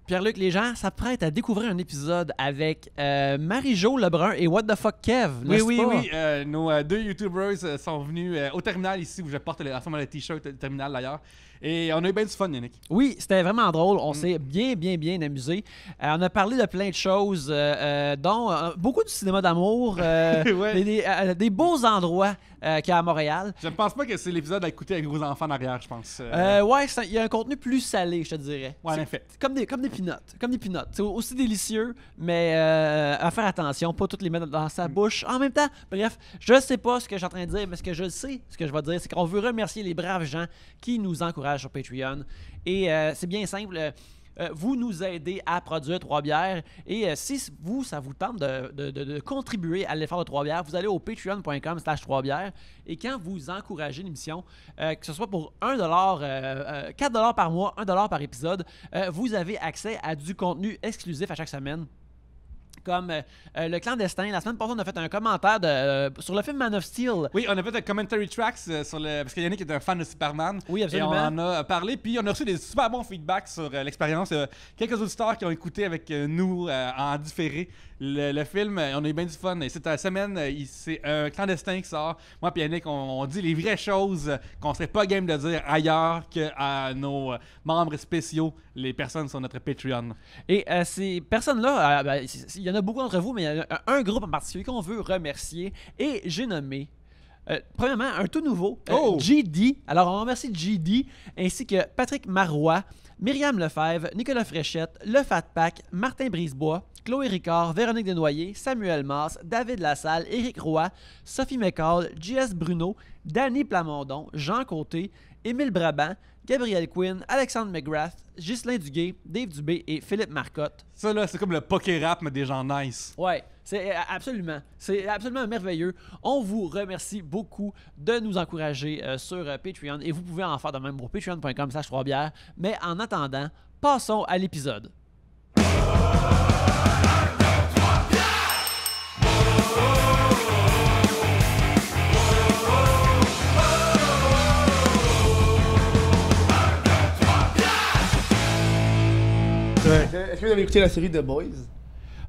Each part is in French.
Pierre-Luc, les gens s'apprêtent à découvrir un épisode avec Marie-Jo Lebrun et What the Fuck Kev, n'est-ce pas? Nos deux YouTubers sont venus au terminal ici, où je porte le t-shirt du terminal d'ailleurs. Et on a eu bien du fun, Yannick. Oui, c'était vraiment drôle. On s'est bien amusé. On a parlé de plein de choses, dont beaucoup du cinéma d'amour, des beaux endroits qu'il y a à Montréal. Je ne pense pas que c'est l'épisode à écouter avec vos enfants derrière, je pense. Ouais, il y a un contenu plus salé, je te dirais. Ouais, en effet. Comme des peanuts. C'est aussi délicieux, mais à faire attention, pas toutes les mettre dans sa bouche en même temps. Bref, je sais pas ce que je suis en train de dire, mais ce que je sais, ce que je vais dire, c'est qu'on veut remercier les braves gens qui nous encouragent sur Patreon. Et c'est bien simple. Vous nous aidez à produire Trois-Bières. Et si vous, ça vous tente de contribuer à l'effort de Trois-Bières, vous allez au patreon.com/Trois-Bières. Et quand vous encouragez l'émission, que ce soit pour $1, 4$ par mois, $1 par épisode, vous avez accès à du contenu exclusif à chaque semaine. Comme Le Clandestin. La semaine passée, on a fait un commentaire sur le film Man of Steel. Oui, on a fait un commentary tracks parce que Yannick est un fan de Superman. Oui, absolument. Et on en a parlé, puis on a reçu des super bons feedbacks sur l'expérience. Quelques auditeurs qui ont écouté avec nous en différé le film. On a eu bien du fun. Et cette semaine, c'est un clandestin qui sort. Moi et Yannick, on dit les vraies choses qu'on serait pas game de dire ailleurs qu'à nos membres spéciaux, les personnes sur notre Patreon. Et ces personnes-là, il y en a beaucoup d'entre vous, mais il y a un groupe en particulier qu'on veut remercier. Et j'ai nommé, premièrement, un tout nouveau, GD. Alors, on remercie GD, ainsi que Patrick Marois, Myriam Lefebvre, Nicolas Fréchette, Le Fat Pack, Martin Brisebois, Chloé Ricard, Véronique Desnoyers, Samuel Masse, David Lassalle, Éric Roy, Sophie McCall, JS Bruno, Danny Plamondon, Jean Côté, Émile Brabant, Gabriel Quinn, Alexandre McGrath, Ghislain Duguay, Dave Dubé et Philippe Marcotte. Ça, là, c'est comme le poké rap, mais des gens nice. Ouais, c'est absolument merveilleux. On vous remercie beaucoup de nous encourager sur Patreon et vous pouvez en faire de même au patreon.com/Trois-Bières. Mais en attendant, passons à l'épisode. Est-ce que vous avez écouté la série The Boys?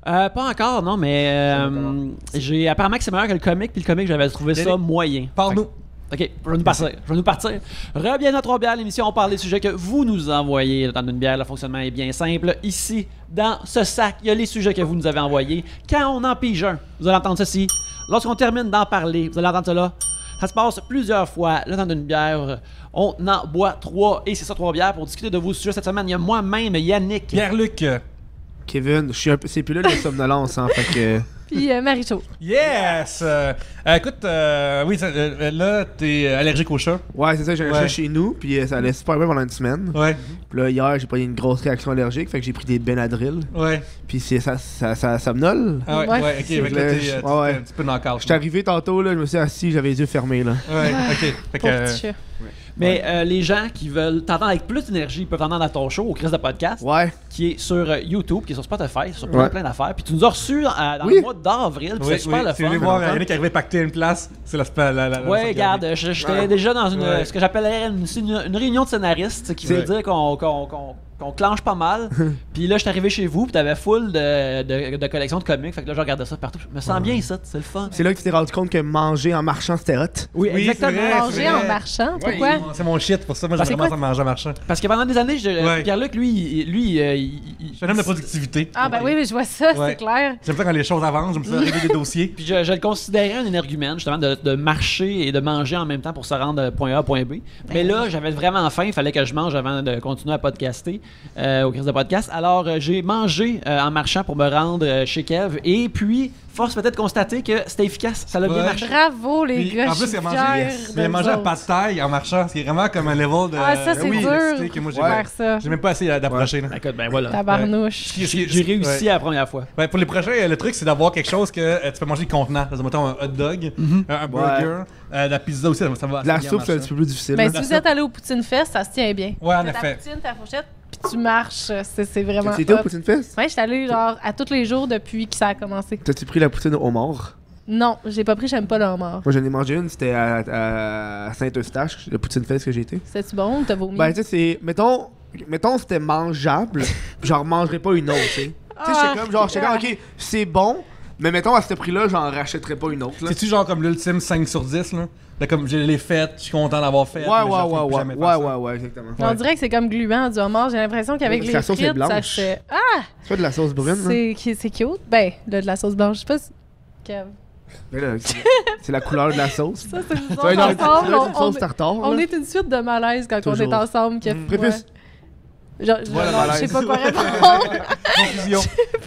Pas encore, non, mais apparemment que c'est meilleur que le comic, puis le comic, j'avais trouvé ça moyen. Parle-nous. OK, je vais nous partir. Re-bienvenue à Trois-Bières, l'émission, on parle des sujets que vous nous envoyez. Dans une bière, le fonctionnement est bien simple. Ici, dans ce sac, il y a les sujets que vous nous avez envoyés. Quand on en pige un, vous allez entendre ceci. Lorsqu'on termine d'en parler, vous allez entendre cela. Ça se passe plusieurs fois. Là, dans une bière, on en boit 3. Et c'est ça, Trois-Bières. Pour discuter de vos sujets cette semaine, il y a moi-même, Yannick. Pierre-Luc. Kevin, c'est plus là les somnolences, hein, fait que... Puis Marie-Jo. Yes! Écoute, oui, là, t'es allergique au chat. Ouais, c'est ça, j'ai un chat chez nous, puis ça allait super bien pendant une semaine. Ouais. Puis là, hier, j'ai pas eu une grosse réaction allergique, fait que j'ai pris des Benadryl. Ouais. Puis ça somnole. Ah ouais, ok, fait que là, t'es un petit peu knock-out. J'étais arrivé tantôt, là, je me suis assis, j'avais les yeux fermés, là. Ouais, ok. Fait que... Mais les gens qui veulent t'entendre avec plus d'énergie peuvent t'entendre dans ton show au Chris de Podcast, qui est sur YouTube, qui est sur Spotify, sur plein d'affaires. Puis tu nous as reçus dans le mois d'avril, puis c'est super le fun. Tu voir Yannick qui arrivait pacter une place, c'est ouais, regarde, j'étais déjà dans ce que j'appellerais une réunion de scénaristes, qui veut dire qu'on clenche pas mal. Puis là, je suis arrivé chez vous, puis t'avais full de collections de comics. Fait que là, je regardais ça partout. Je me sens bien, ça, c'est le fun. C'est là que tu t'es rendu compte que manger en marchant, c'était hot. Oui, exactement. Manger en marchant, pourquoi? C'est mon shit, pour ça, moi, j'ai vraiment manger en marchant. Parce que pendant des années, Pierre-Luc, lui, je suis un homme de productivité. Ah, ben oui, mais je vois ça, c'est clair. J'aime ça quand les choses avancent, j'aime ça régler des dossiers. Puis je le considérais un énergumène, justement, de marcher et de manger en même temps pour se rendre de point A à point B. Mais là, j'avais vraiment faim, il fallait que je mange avant de continuer à podcaster au Chris de Podcast. Alors, j'ai mangé en marchant pour me rendre chez Kev. Et puis, force peut-être de constater que c'était efficace. Ça l'a bien marché. Bravo, les gars. En plus, il a mangé un pas de taille en marchant. C'est vraiment comme un level de. Ah, ça, c'est dur. Que moi, j'ai même pas essayé d'approcher. Écoute, ben voilà. Tabarnouche. J'ai réussi la première fois. Ouais, pour les prochains, le truc, c'est d'avoir quelque chose que tu peux manger contenant. Mettons un hot dog, un burger, de la pizza aussi. Ça va la soupe, c'est un petit peu plus difficile. Mais si vous êtes allé au Poutine Fest, ça se tient bien. Ouais, en effet. Ta poutine, ta fourchette, puis tu marches, c'est vraiment. T'étais au Poutine Fest? Ouais, j'étais allé genre à tous les jours depuis que ça a commencé. T'as-tu pris la poutine au mort? Non, j'ai pas pris, j'aime pas le homard. Moi, j'en ai mangé une, c'était à Saint-Eustache, le Poutine Fest que j'ai été. C'était-tu bon ou t'as vomi? Ben, tu sais, c'est. Mettons, mettons, c'était mangeable, j'en remangerais pas une autre, tu sais. Tu sais, j'étais comme, ok, c'est bon, mais mettons, à ce prix-là, j'en rachèterais pas une autre, là. C'est-tu genre comme l'ultime 5 sur 10, là? Là, comme je l'ai faite, je suis content d'avoir fait. Ouais, exactement. On dirait que c'est comme gluant du homard. J'ai l'impression qu'avec les La sauce est frites, ça blanche. fait... C'est pas de la sauce brune, là? C'est cute. Ben, là, de la sauce blanche, je sais pas si... Kev. Mais là, c'est la couleur de la sauce. Ça, c'est une Ça va être sauce une ensemble. sauce tartare, On là. est une suite de malaise quand on Toujours. est ensemble. Kev. Prépuce. Genre, Voilà, non, je sais malaise. pas quoi répondre. Confusion.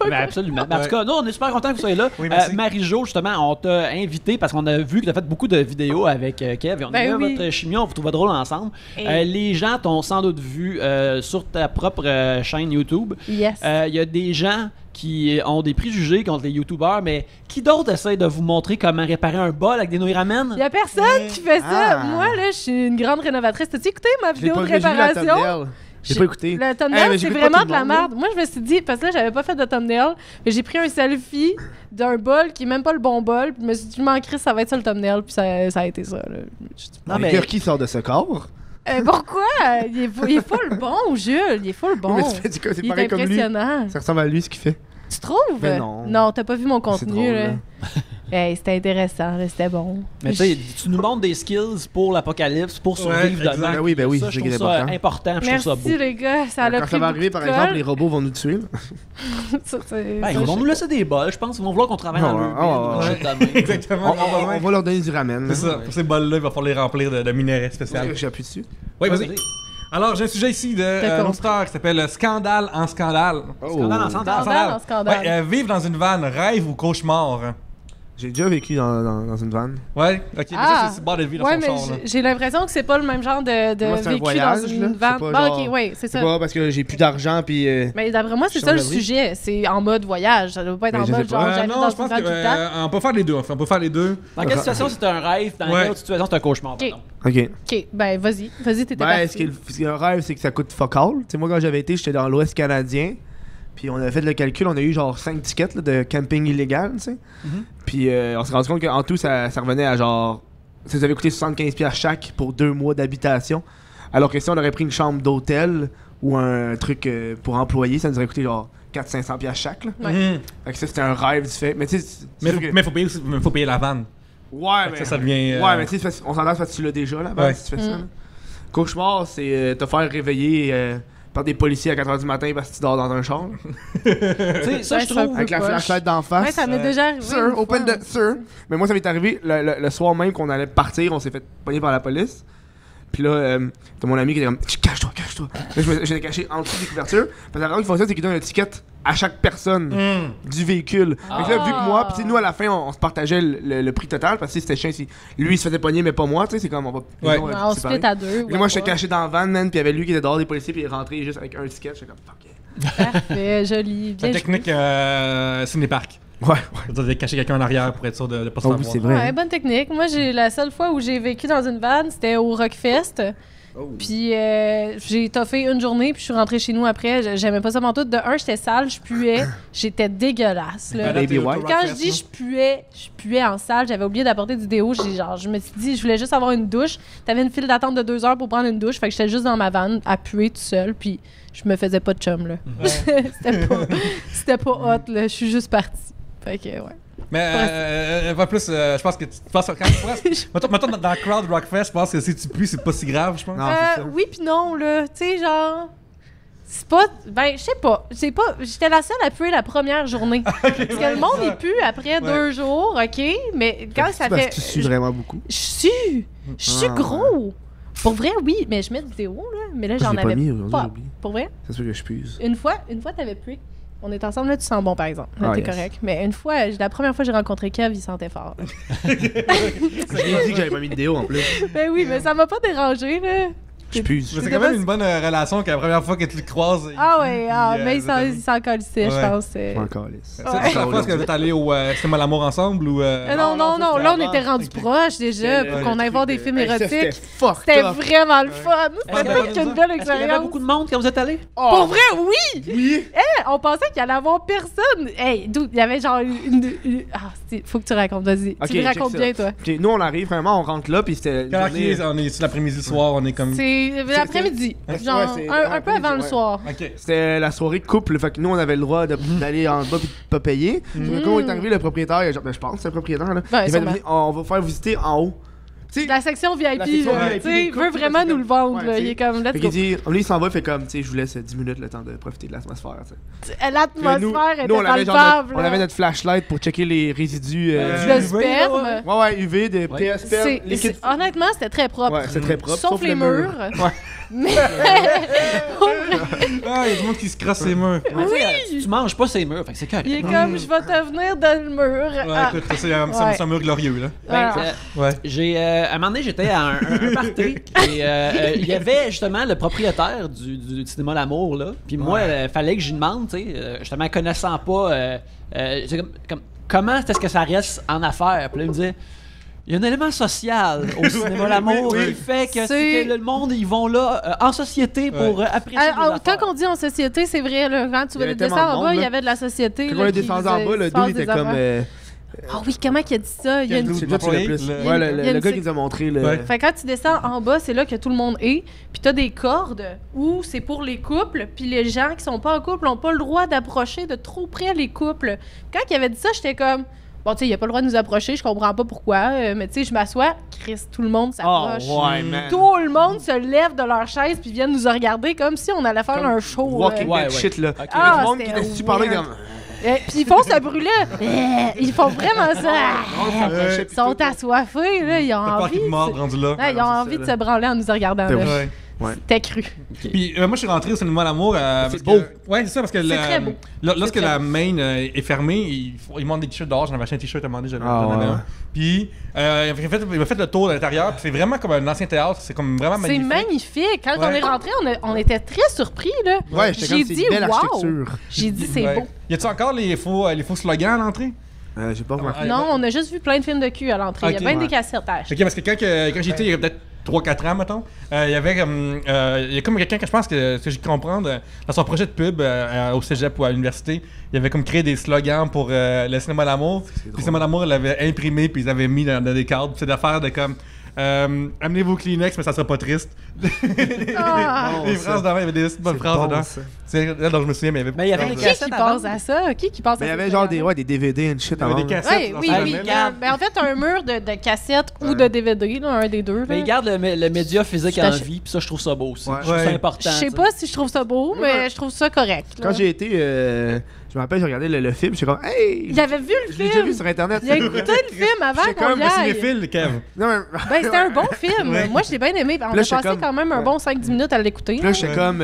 Ben, absolument. Mais en tout cas, nous, on est super contents que vous soyez là. Oui, merci. Marie-Jo, justement, on t'a invité parce qu'on a vu que tu as fait beaucoup de vidéos avec Kev et on a Ben vu oui. votre chimie, on vous trouvait drôle ensemble. Et- Les gens t'ont sans doute vu sur ta propre chaîne YouTube. Yes. Il y a des gens qui ont des préjugés contre les YouTubers, mais qui d'autres essaient de vous montrer comment réparer un bol avec des nouilles ramen? Il y a personne qui fait ça. Ah. Moi, là, je suis une grande rénovatrice. T'as-tu écouté ma J'ai vidéo pas de vu la réparation? thumbnail. J'ai pas écouté. Le Eh, thumbnail, mais c'est j'écoute vraiment pas tout de la le monde, là. merde. Moi, je me suis dit, parce que là, j'avais pas fait de thumbnail, mais j'ai pris un selfie d'un bol qui est même pas le bon bol. Puis je me suis dit, je m'en crisse, ça va être ça le thumbnail. Puis ça a été ça. Là. Non, Le mais cœur qui sort de ce corps? Pourquoi? Il est full bon, Jules. Il est full bon. Mais tu fais du quoi? C'est Il est pareil comme lui. impressionnant. Ça ressemble à lui, ce qu'il fait. Tu trouves? Mais non. Non, t'as pas vu mon C'est contenu. drôle, là. là. Hey, c'était intéressant, là, c'était bon. mais tu sais, tu nous montres des skills pour l'apocalypse, pour survivre exact. demain. Ben oui, Ça, c'est je trouve qui est ça important. important, puis je trouve ça beau. Merci les gars, ça a Quand pris ça va beaucoup arriver, de par colle. exemple, les robots vont nous tuer. Là. Ça, c'est- Ben, ça, ils vont je- nous laisser des bols, je pense. Ils vont vouloir qu'on travaille dans le ouais. Exactement. On va leur donner du ramen. C'est ça. Pour ces bols-là, il va falloir les remplir de minerais spéciaux. J'appuie dessus. Oui, vas-y. Alors, j'ai un sujet ici d'un D'accord. auditeur qui s'appelle Scandale en scandale. Scandale en scandale. Scandale en scandale. Ouais, vivre dans une vanne, rêve ou cauchemar? J'ai déjà vécu dans une vanne. Ouais, ok, mais ça, c'est bord de vie dans ouais, son mais char. Là. j'ai l'impression que c'est pas le même genre de Moi, c'est un vécu voyage, dans là. une C'est vanne. pas Bon, genre- ok, ouais, c'est C'est ça. pas parce que j'ai plus d'argent puis. Mais d'après moi, c'est Je ça le suis en abri. sujet. C'est en mode voyage. Ça doit pas être Mais en je mode sais pas. genre j'arrive non, dans je pense une vanne tout le temps. qu'on peut faire les deux. On peut faire les deux. Dans quelle situation c'est un rêve, dans Ouais. quelle autre situation c'est un cauchemar, Ok. pardon. Ok. Ok, ben vas-y, t'étais Ben, ce qui parti. est un rêve, c'est que ça coûte fuck all. Tu sais, moi, quand j'avais été, j'étais dans l'Ouest canadien. Puis on a fait le calcul, on a eu genre 5 tickets là, de camping illégal, tu sais. Mhm. Puis on s'est rendu compte qu'en tout, ça revenait à genre. Ça nous avait coûté 75$ chaque pour 2 mois d'habitation. Alors que si on aurait pris une chambre d'hôtel ou un truc pour employés, ça nous aurait coûté genre 400-500$ chaque. Là. Ouais. Mhm. Fait que ça, c'était un rêve du fait. Mais tu sais, c'est Mais, sûr que- faut payer la vanne. Ouais, Fait que ça devient. Ouais, mais tu sais, c'est parce- on s'entend parce que tu l'as déjà là-bas, Ouais. si tu fais ça. Mm. là. Cauchemar, c'est te faire réveiller par des policiers à 4h du matin parce que tu dors dans un char. là. Tu sais, ça, Ouais, je trouve. Avec la poche. flashlight d'en face. Ouais, ça m'est déjà arrivé. Sir, une open fois, the. Sir. Mais moi, ça m'est arrivé le soir même qu'on allait partir, on s'est fait pogner par la police. Puis là, t'as mon ami qui était comme cache-toi, cache-toi. Là, j'étais caché en dessous des couvertures. Parce que la raison qu'ils font ça, c'est qu'ils donnent un ticket à chaque personne du véhicule. Fait que là, vu que moi, puis tu sais, nous à la fin, on se partageait le prix total parce que c'était chiant si lui il se faisait pogner, mais pas moi, tu sais, c'est comme on va. Ouais. nous, Ouais, on séparer. split à deux. Puis ouais, moi, j'étais ouais. caché dans le van, man, puis il y avait lui qui était dehors des policiers, puis il est rentré juste avec un ticket. J'étais comme fuck yeah. Parfait, joli. La Bien technique cinéparc. Ouais, Vous devez cacher quelqu'un en arrière pour être sûr de pas se Oh, faire oui, voir. c'est vrai. Ouais, bonne technique. Moi, la seule fois où j'ai vécu dans une vanne, c'était au Rockfest. Oh. Puis j'ai toffé une journée, puis je suis rentrée chez nous après. J'aimais pas ça tout. De un, j'étais sale, je puais. J'étais dégueulasse. Là. Baby white. Quand je dis je puais en salle, j'avais oublié d'apporter du déo. Je me suis dit, je voulais juste avoir une douche. T'avais une file d'attente de 2 heures pour prendre une douche. Fait que j'étais juste dans ma vanne à puer tout seul. Puis je me faisais pas de chum, là. C'était pas hot, là. Je suis juste partie. Fait que, ouais. Mais pas plus, je pense que tu penses quand tu passes. Mettons dans le crowd Rockfest, je pense que si tu pues, c'est pas si grave, je pense. Non, c'est ça. Oui puis non, là. Tu sais, genre... C'est pas... Ben, je sais pas. J'étais la seule à puer la première journée. Parce que le monde, il pue après 2 jours, OK? Mais quand ça C'est parce fait... que tu sues vraiment beaucoup. Je suis Ah, gros. Pour vrai, oui. Mais je mets du déo, là. Mais là, Je j'en l'ai pas avais mis aujourd'hui, pas. j'ai oublié. Pour vrai? C'est sûr que je puse. Une fois, t'avais pué. On est ensemble, là, tu sens bon, par exemple. Là, Ah, t'es yes. correct. Mais une fois, la première fois que j'ai rencontré Kev, il sentait fort. là. Je lui ai dit que j'avais pas mis de déo en plus. Ben oui, mais ça m'a pas dérangé, là. Je puse. Mais c'est quand même une bonne relation que la première fois que tu le croises. Ah ouais, vous mais êtes amis. il s'en colissait, je Ouais. pense. Encore lisse. C'est la fois est-ce que vous êtes allé au Cinéma L'Amour ensemble ou. Non, non, là, ça, on c'était était avant. rendu proches déjà pour qu'on aille voir des films érotiques. C'était C'était vraiment le fun. Est-ce C'était qu'il y avait- une belle Est-ce qu'il y avait expérience. beaucoup de monde quand vous êtes allés? Pour vrai, oui! Oui! Eh, on pensait qu'il allait avoir personne. Hey, d'où il y avait genre faut que tu racontes, vas-y. Ok, Tu le check racontes ça. bien, toi. Ok, nous, on arrive, vraiment, on rentre là, puis c'était. une Quand journée- on est sur l'après-midi soir, on est comme. C'est l'après-midi. Genre, ouais, c'est un peu avant le ouais. soir. Ok. C'était la soirée couple, fait que nous, on avait le droit d'aller en bas et de pas payer. Quand on est arrivé, le propriétaire, genre, je pense que c'est le propriétaire, là. Ouais, il va sûrement. on va faire visiter en haut. Tu sais, La section VIP, La section là, VIP tu sais, des il couples, veut vraiment parce que- nous le vendre. ouais, là. tu sais. Il est comme, let's fait go. qu'il dit, lui, il s'en va, il fait comme, tu sais, je vous laisse 10 minutes le temps de profiter de l'atmosphère, tu sais. Puis L'atmosphère était nous, on avait, genre, palpable. on avait notre flashlight pour checker les résidus. Le UV, sperme. là, Ouais, UV, des Ouais. sperme, liquide. Honnêtement, c'était très propre. Ouais, c'est très propre. Sauf les le murs. Ouais. Mais. Ah, il y a du monde qui se crosse ses murs. Mais tu sais, tu manges pas ces murs, fait que c'est correct. Il est comme, je vais te venir dans le mur. Ouais, Ah, écoute, c'est un mur glorieux, là. Ben, voilà. Ouais. j'ai à un moment donné, j'étais à un party et il y avait justement le propriétaire du cinéma L'Amour là. Puis moi, fallait que j'y demande, tu sais, justement connaissant pas, c'est comment est-ce que ça reste en affaires. Puis là, il me disait. Il y a un élément social au cinéma L'Amour qui fait que, C'est- le monde, ils vont là en société pour apprécier des Quand affaires. on dit en société, c'est vrai. Là, quand tu Il y avait vas descendre tellement de en bas, monde, il y là. avait de la société. Quand là, on est qui descendu en faisait- bas, le se passe dos, il des était comme. affaires. Ah oui, comment il a dit ça? Il y a une- C'est le plus. Employé, Ouais, il y a le une- gars qui nous a montré le. Ouais. Fait que quand tu descends en bas, c'est là que tout le monde est. Puis t'as des cordes où c'est pour les couples. Puis les gens qui sont pas en couple n'ont pas le droit d'approcher de trop près les couples. Quand il avait dit ça, j'étais comme... Bon, tu sais, il a pas le droit de nous approcher, je comprends pas pourquoi. Mais tu sais, je m'assois, Chris, tout le monde s'approche. ouais, man. Tout le monde se lève de leur chaise puis viennent nous regarder comme si on allait faire Comme un show. Walking Ouais, Dead ouais. shit, là. Ok. Il y a Ah, du monde qui c'était était super là, weird. comme. Puis ils font ce bruit-là. Ils font vraiment ça. Ils sont assoiffés, là. Ils ont T'as peur envie. qu'ils te mordent, rendu là. Ouais, ils ont c'est envie ça, de là. se branler en nous regardant. C'est là. Ouais. C'était cru. Puis moi, je suis rentré au cinéma L'Amour. C'est parce beau. que- Ouais, c'est ça, parce que très beau. lorsque C'est très la beau. main est fermée, ils montent des t-shirts dehors. J'en avais acheté un t-shirt à un moment donné, Ah, j'en avais ouais. un. Puis il m'a fait le tour de l'intérieur. Puis c'est vraiment comme un ancien théâtre. C'est comme vraiment C'est magnifique. magnifique. Quand Ouais. on est rentré, on était très surpris. Là. Ouais, j'étais J'ai comme, c'est dit, une belle wow. architecture. J'ai dit, c'est Ouais. beau. Y a-tu encore les faux slogans à l'entrée? J'ai pas remarqué. Non, on a juste vu plein de films de cul à l'entrée. Il y Ok. a bien Ouais. des cassettes à acheter. Ok, parce que quand j'étais, il y a peut-être 3-4 ans, mettons, il y avait il y a comme quelqu'un que je pense que ce que j'ai pu comprendre, dans son projet de pub au cégep ou à l'université, il avait comme créé des slogans pour le cinéma L'Amour. Puis le cinéma L'Amour l'avait imprimé, puis ils avaient mis dans des cadres. Puis c'est d'affaires de comme. Amenez vos Kleenex, mais ça sera pas triste. Ah. Des phrases dedans, il y avait des bonnes phrases dedans. C'est là dont je me souviens, mais il y avait. Mais il y avait des Qui cassettes à pense vendre. à ça? Qui pense Mais il y à avait ça? genre des DVD and shit Il y avait des avant. cassettes. Oui, dans oui, ce oui. domaine. Ben, en fait, un mur de cassettes ou de DVD, là, un des deux. Mais là. il garde le média physique Je en t'achète. vie, puis ça, je trouve ça beau aussi. Ouais. Je trouve ça Ouais. important. Je sais tu sais. pas si je trouve ça beau, mais je trouve ça correct. là. Quand j'ai été, je me rappelle, j'ai regardé le film, j'étais comme, hey! Il avait vu le Je l'ai déjà vu film. sur internet. Il a écouté le film avant J'étais qu'on comme y Un aille. cinéphile, Kev. Non, mais. Ben, c'était un bon film. Ouais. Moi, je l'ai bien aimé. On Là, a j'étais passé comme- quand même un ouais. bon 5-10 minutes à l'écouter. Puis là, j'étais Ouais. comme,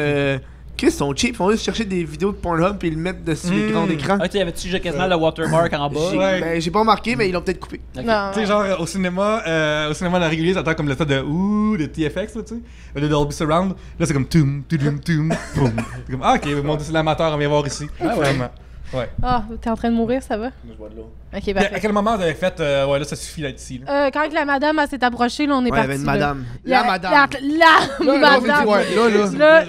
Chris, ils sont cheap, ils font juste chercher des vidéos de Pornhub puis ils le mettent dessus l'écran d'écran. Ah, tu sais, y avait-tu déjà quasiment le watermark en bas? Ouais. Ben, j'ai pas remarqué, mais ils l'ont peut-être coupé. Ok. Non. Tu sais, genre au cinéma dans régulier, t'entends comme le tas de ouh, de TFX, là, tu sais, de Dolby Surround. Là, c'est comme toum, toum, toum, boum. C'est comme, ah, ok, mon Dieu, c'est l'amateur, on vient voir ici. Ah, vraiment. Ouais. Ah, t'es en train de mourir, ça va? Je bois de l'eau. Ok, À parfait. quel moment vous avez fait, ouais, là, ça suffit d'être ici, là. Quand la madame elle s'est approchée, là, on est Ouais, il y parti. avait une là. madame. Il y a- La madame. La Là, madame. ouais, là. Là, Je ça, voudrais-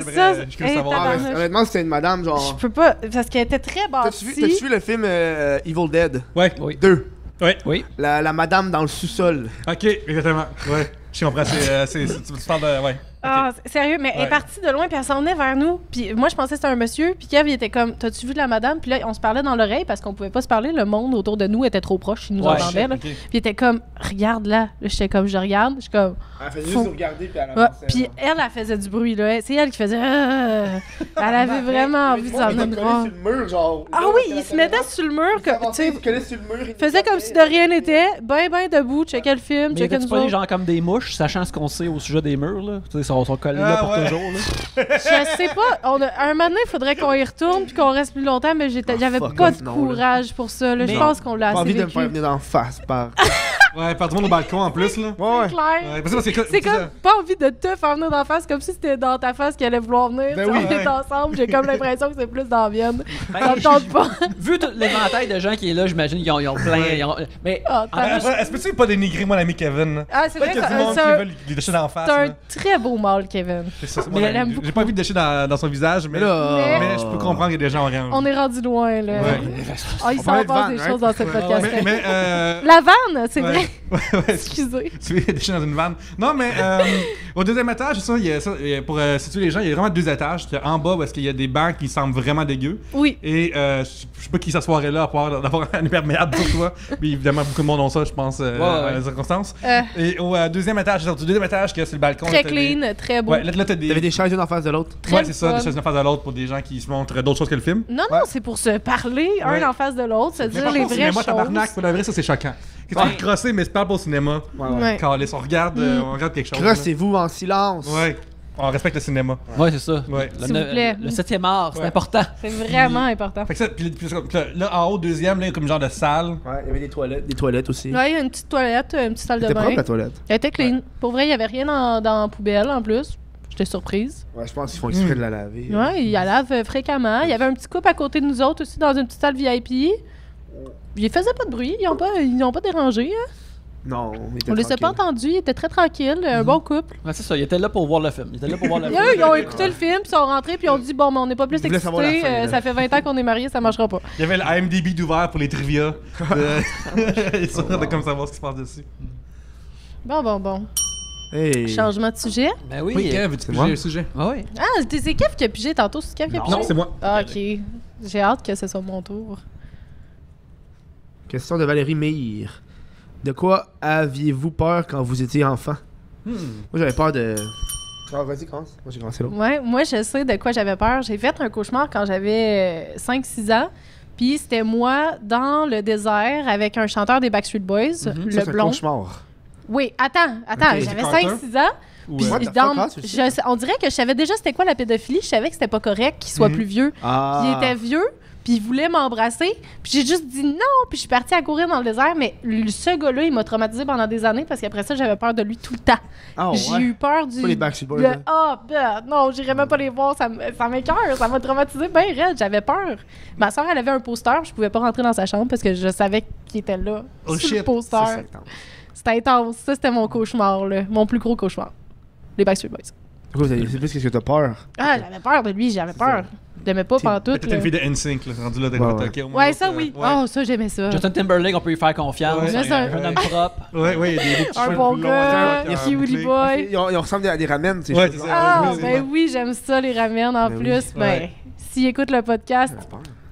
je veux hey, savoir. Ah, tabarnouche. mais honnêtement, c'était une madame, Je genre. peux pas, parce qu'elle était très T'as-tu bâtie. vu le film Evil Dead Ouais. Oui. 2? Ouais. Oui. La madame dans le sous-sol. Ok, exactement. Ouais. Je comprends, tu parles de. Ouais. Ah, sérieux, mais elle est Ouais. partie de loin, puis elle s'en venait vers nous. Puis moi, je pensais que c'était un monsieur, puis Kev, il était comme, t'as-tu vu la madame? Puis là, on se parlait dans l'oreille parce qu'on pouvait pas se parler. Le monde autour de nous était trop proche, il nous Ouais. entendait. Là. Ok. Puis il était comme, regarde là. Là, j'étais comme, je regarde. Je suis comme, Elle faisait Faut- juste regarder puis elle ouais. avançait. Puis elle faisait du bruit, là. C'est elle qui faisait, Elle avait vraiment envie de s'en venir nous voir. sur le mur, genre. Ah oui, il se mettait sur le mur, que, tu sais, Il se collait sur le mur. il faisait comme si de rien n'était, ben debout, checkait le film, Mais checkait tu nous pas autres. genre comme des mouches, sachant ce qu'on sait au sujet des murs, là? Tu sais, ils sont collés Ah, là pour ouais. toujours, là. Je sais pas, un moment donné, il faudrait qu'on y retourne puis qu'on reste plus longtemps, mais j'avais fuck pas off, de non, courage pour ça. Là. Je Mais- pense qu'on l'a J'ai pas assez envie de me vécu. faire venir d'en face par. Ouais, par du monde au balcon en plus, là. Ouais, ouais. Clair. Ouais, parce que C'est comme pas envie de te faire venir dans la face, comme si c'était dans ta face qu'elle allait vouloir venir. Ben Tu sais, oui. on est ensemble, j'ai comme l'impression que c'est plus dans la vienne. Ben, Ça me tente pas. Vu tout l'éventail de gens qui est là, j'imagine qu'ils ont plein. Mais Ah, en t'as- plus, Est-ce que tu peux pas dénigrer mon ami Kevin, là? Ah, c'est vrai Peut-être que qu'il y a du monde c'est qui un, veut lui décher d'en face, c'est un là. très beau mâle, Kevin. C'est ça, c'est Mais mon elle ami. aime J'ai pas envie de décher dans son visage, mais là, mais je peux comprendre qu'il y a des gens orange. On est rendu loin, là. Ouais. Ah, il On s'en parlait de passe vanne, des hein? choses dans ce podcast. Mais La vanne, c'est ouais. vrai. Ouais, Excusez. tu es déché dans une vanne. Non, mais au deuxième étage, c'est ça, pour situer les gens, il y a vraiment 2 étages. En bas, parce qu'il y a des bancs qui semblent vraiment dégueux. Oui. Et je sais pas qui s'assoirait là à part d'avoir un imperméable pour toi. Mais évidemment, beaucoup de monde ont ça, je pense, à les circonstances. Et au deuxième étage, c'est au deuxième étage que c'est le balcon. Très là, t'as des- clean, très beau. Ouais, là t'as des. T'avais des chaises une en face de l'autre. Très Ouais, c'est ça, fun. des choses d'une face à l'autre pour des gens qui se montrent d'autres choses que le film. Non, non, c'est pour se parler Ouais. un en face de l'autre, se Mais dire par les contre, vraies cinéma, choses. tabarnak, pour la vrai, ça c'est choquant. Qu'est-ce que tu veux crosser, mais c'est pas pour le cinéma. Ouais. Calisse, on regarde quelque chose. Crossez-vous en silence. là. Ouais, on respecte le cinéma. ouais, c'est ça. Ouais. Le, S'il vous plaît. le 7e art, c'est Ouais. important. C'est vraiment important. Fait que ça, puis là, en haut, deuxième, là, il y a comme genre de salle. Ouais, il y avait des toilettes aussi. Ouais, il y a une petite toilette, une petite salle de C'était propre bain. la toilette. Elle était clean. Pour vrai, il n'y avait rien dans la poubelle en plus. J'étais surprise. Ouais, je pense qu'ils font exprès de la laver. Ouais, il la lave fréquemment. Il y avait un petit couple à côté de nous autres aussi dans une petite salle VIP. Ils faisaient pas de bruit, ils ont pas dérangé. Hein. Non, On les a pas entendus, ils étaient très tranquilles, un bon couple. Ouais, c'est ça, ils étaient là pour voir le film. Ils étaient là pour voir le film. Eux, ils ont écouté le film, ils sont rentrés, puis ils ont dit bon, mais on n'est pas plus Ils voulaient savoir la excités, fin, là. ça fait 20 ans qu'on est mariés, ça marchera pas. Il y avait le IMDb d'ouvert pour les trivia. Histoire de comme savoir ce qui se passe dessus. Bon. Hey. Changement de sujet. Ben oui. Oui, Kev, veux-tu c'est moi? piger le sujet? Ah oui. Ah, c'est Kev qui a pigé tantôt, c'est Kev qui a pigé? Non, c'est moi. Ah, ok. J'ai hâte que ce soit mon tour. Question de Valérie Meir. De quoi aviez-vous peur quand vous étiez enfant? Moi, j'avais peur de... Ah, vas-y, commence. Moi, j'ai commencé là. Ouais, moi, je sais de quoi j'avais peur. J'ai fait un cauchemar quand j'avais 5-6 ans. Puis c'était moi dans le désert avec un chanteur des Backstreet Boys, Ça, le c'est un blond. cauchemar. Oui, attends, Ok. j'avais C'est Carter? 5-6 ans. Puis What the fuck, dans- ah, tu le sais? on dirait que je savais déjà c'était quoi la pédophilie. Je savais que c'était pas correct qu'il soit plus vieux. Ah. Puis il était vieux, puis il voulait m'embrasser. Puis j'ai juste dit non, puis je suis partie à courir dans le désert. Mais ce gars-là, il m'a traumatisé pendant des années parce qu'après ça, j'avais peur de lui tout le temps. Ah, J'ai ouais. eu peur du... Pas les Backstreet Boys, le- là. Ah, non, j'irais même pas les voir, ça m'écoeure, ça m'a traumatisé bien raide, j'avais peur. Ma soeur, elle avait un poster, puis je pouvais pas rentrer dans sa chambre parce que je savais qu'il était là, Oh, sur le shit. poster. Ça, c'est intense. C'était intense, ça c'était mon cauchemar, là. Mon plus gros cauchemar. Les Backstreet Boys. Pourquoi c'est plus qu'est-ce que t'as peur? Ah, j'avais peur de lui, j'avais peur. Je l'aimais pas pendant tout. Peut-être une fille de NSYNC, là, rendu là, Ouais. ok, au moins Ouais, ça l'autre, oui. ouais. Oh, ça, j'aimais ça. Justin Timberlake, on peut lui faire confiance. Ouais. C'est un homme propre. Ouais, il y a des petits Un cheveux bon longs, gars, avec un cutie bouclé. boy. Ils ressemblent à des ramen, ces Ouais, choses-là. c'est ça. Ah, Ouais, ben oui, j'aime ça, les ramen en Ben oui. plus. Ben, Ouais. s'il écoute le podcast,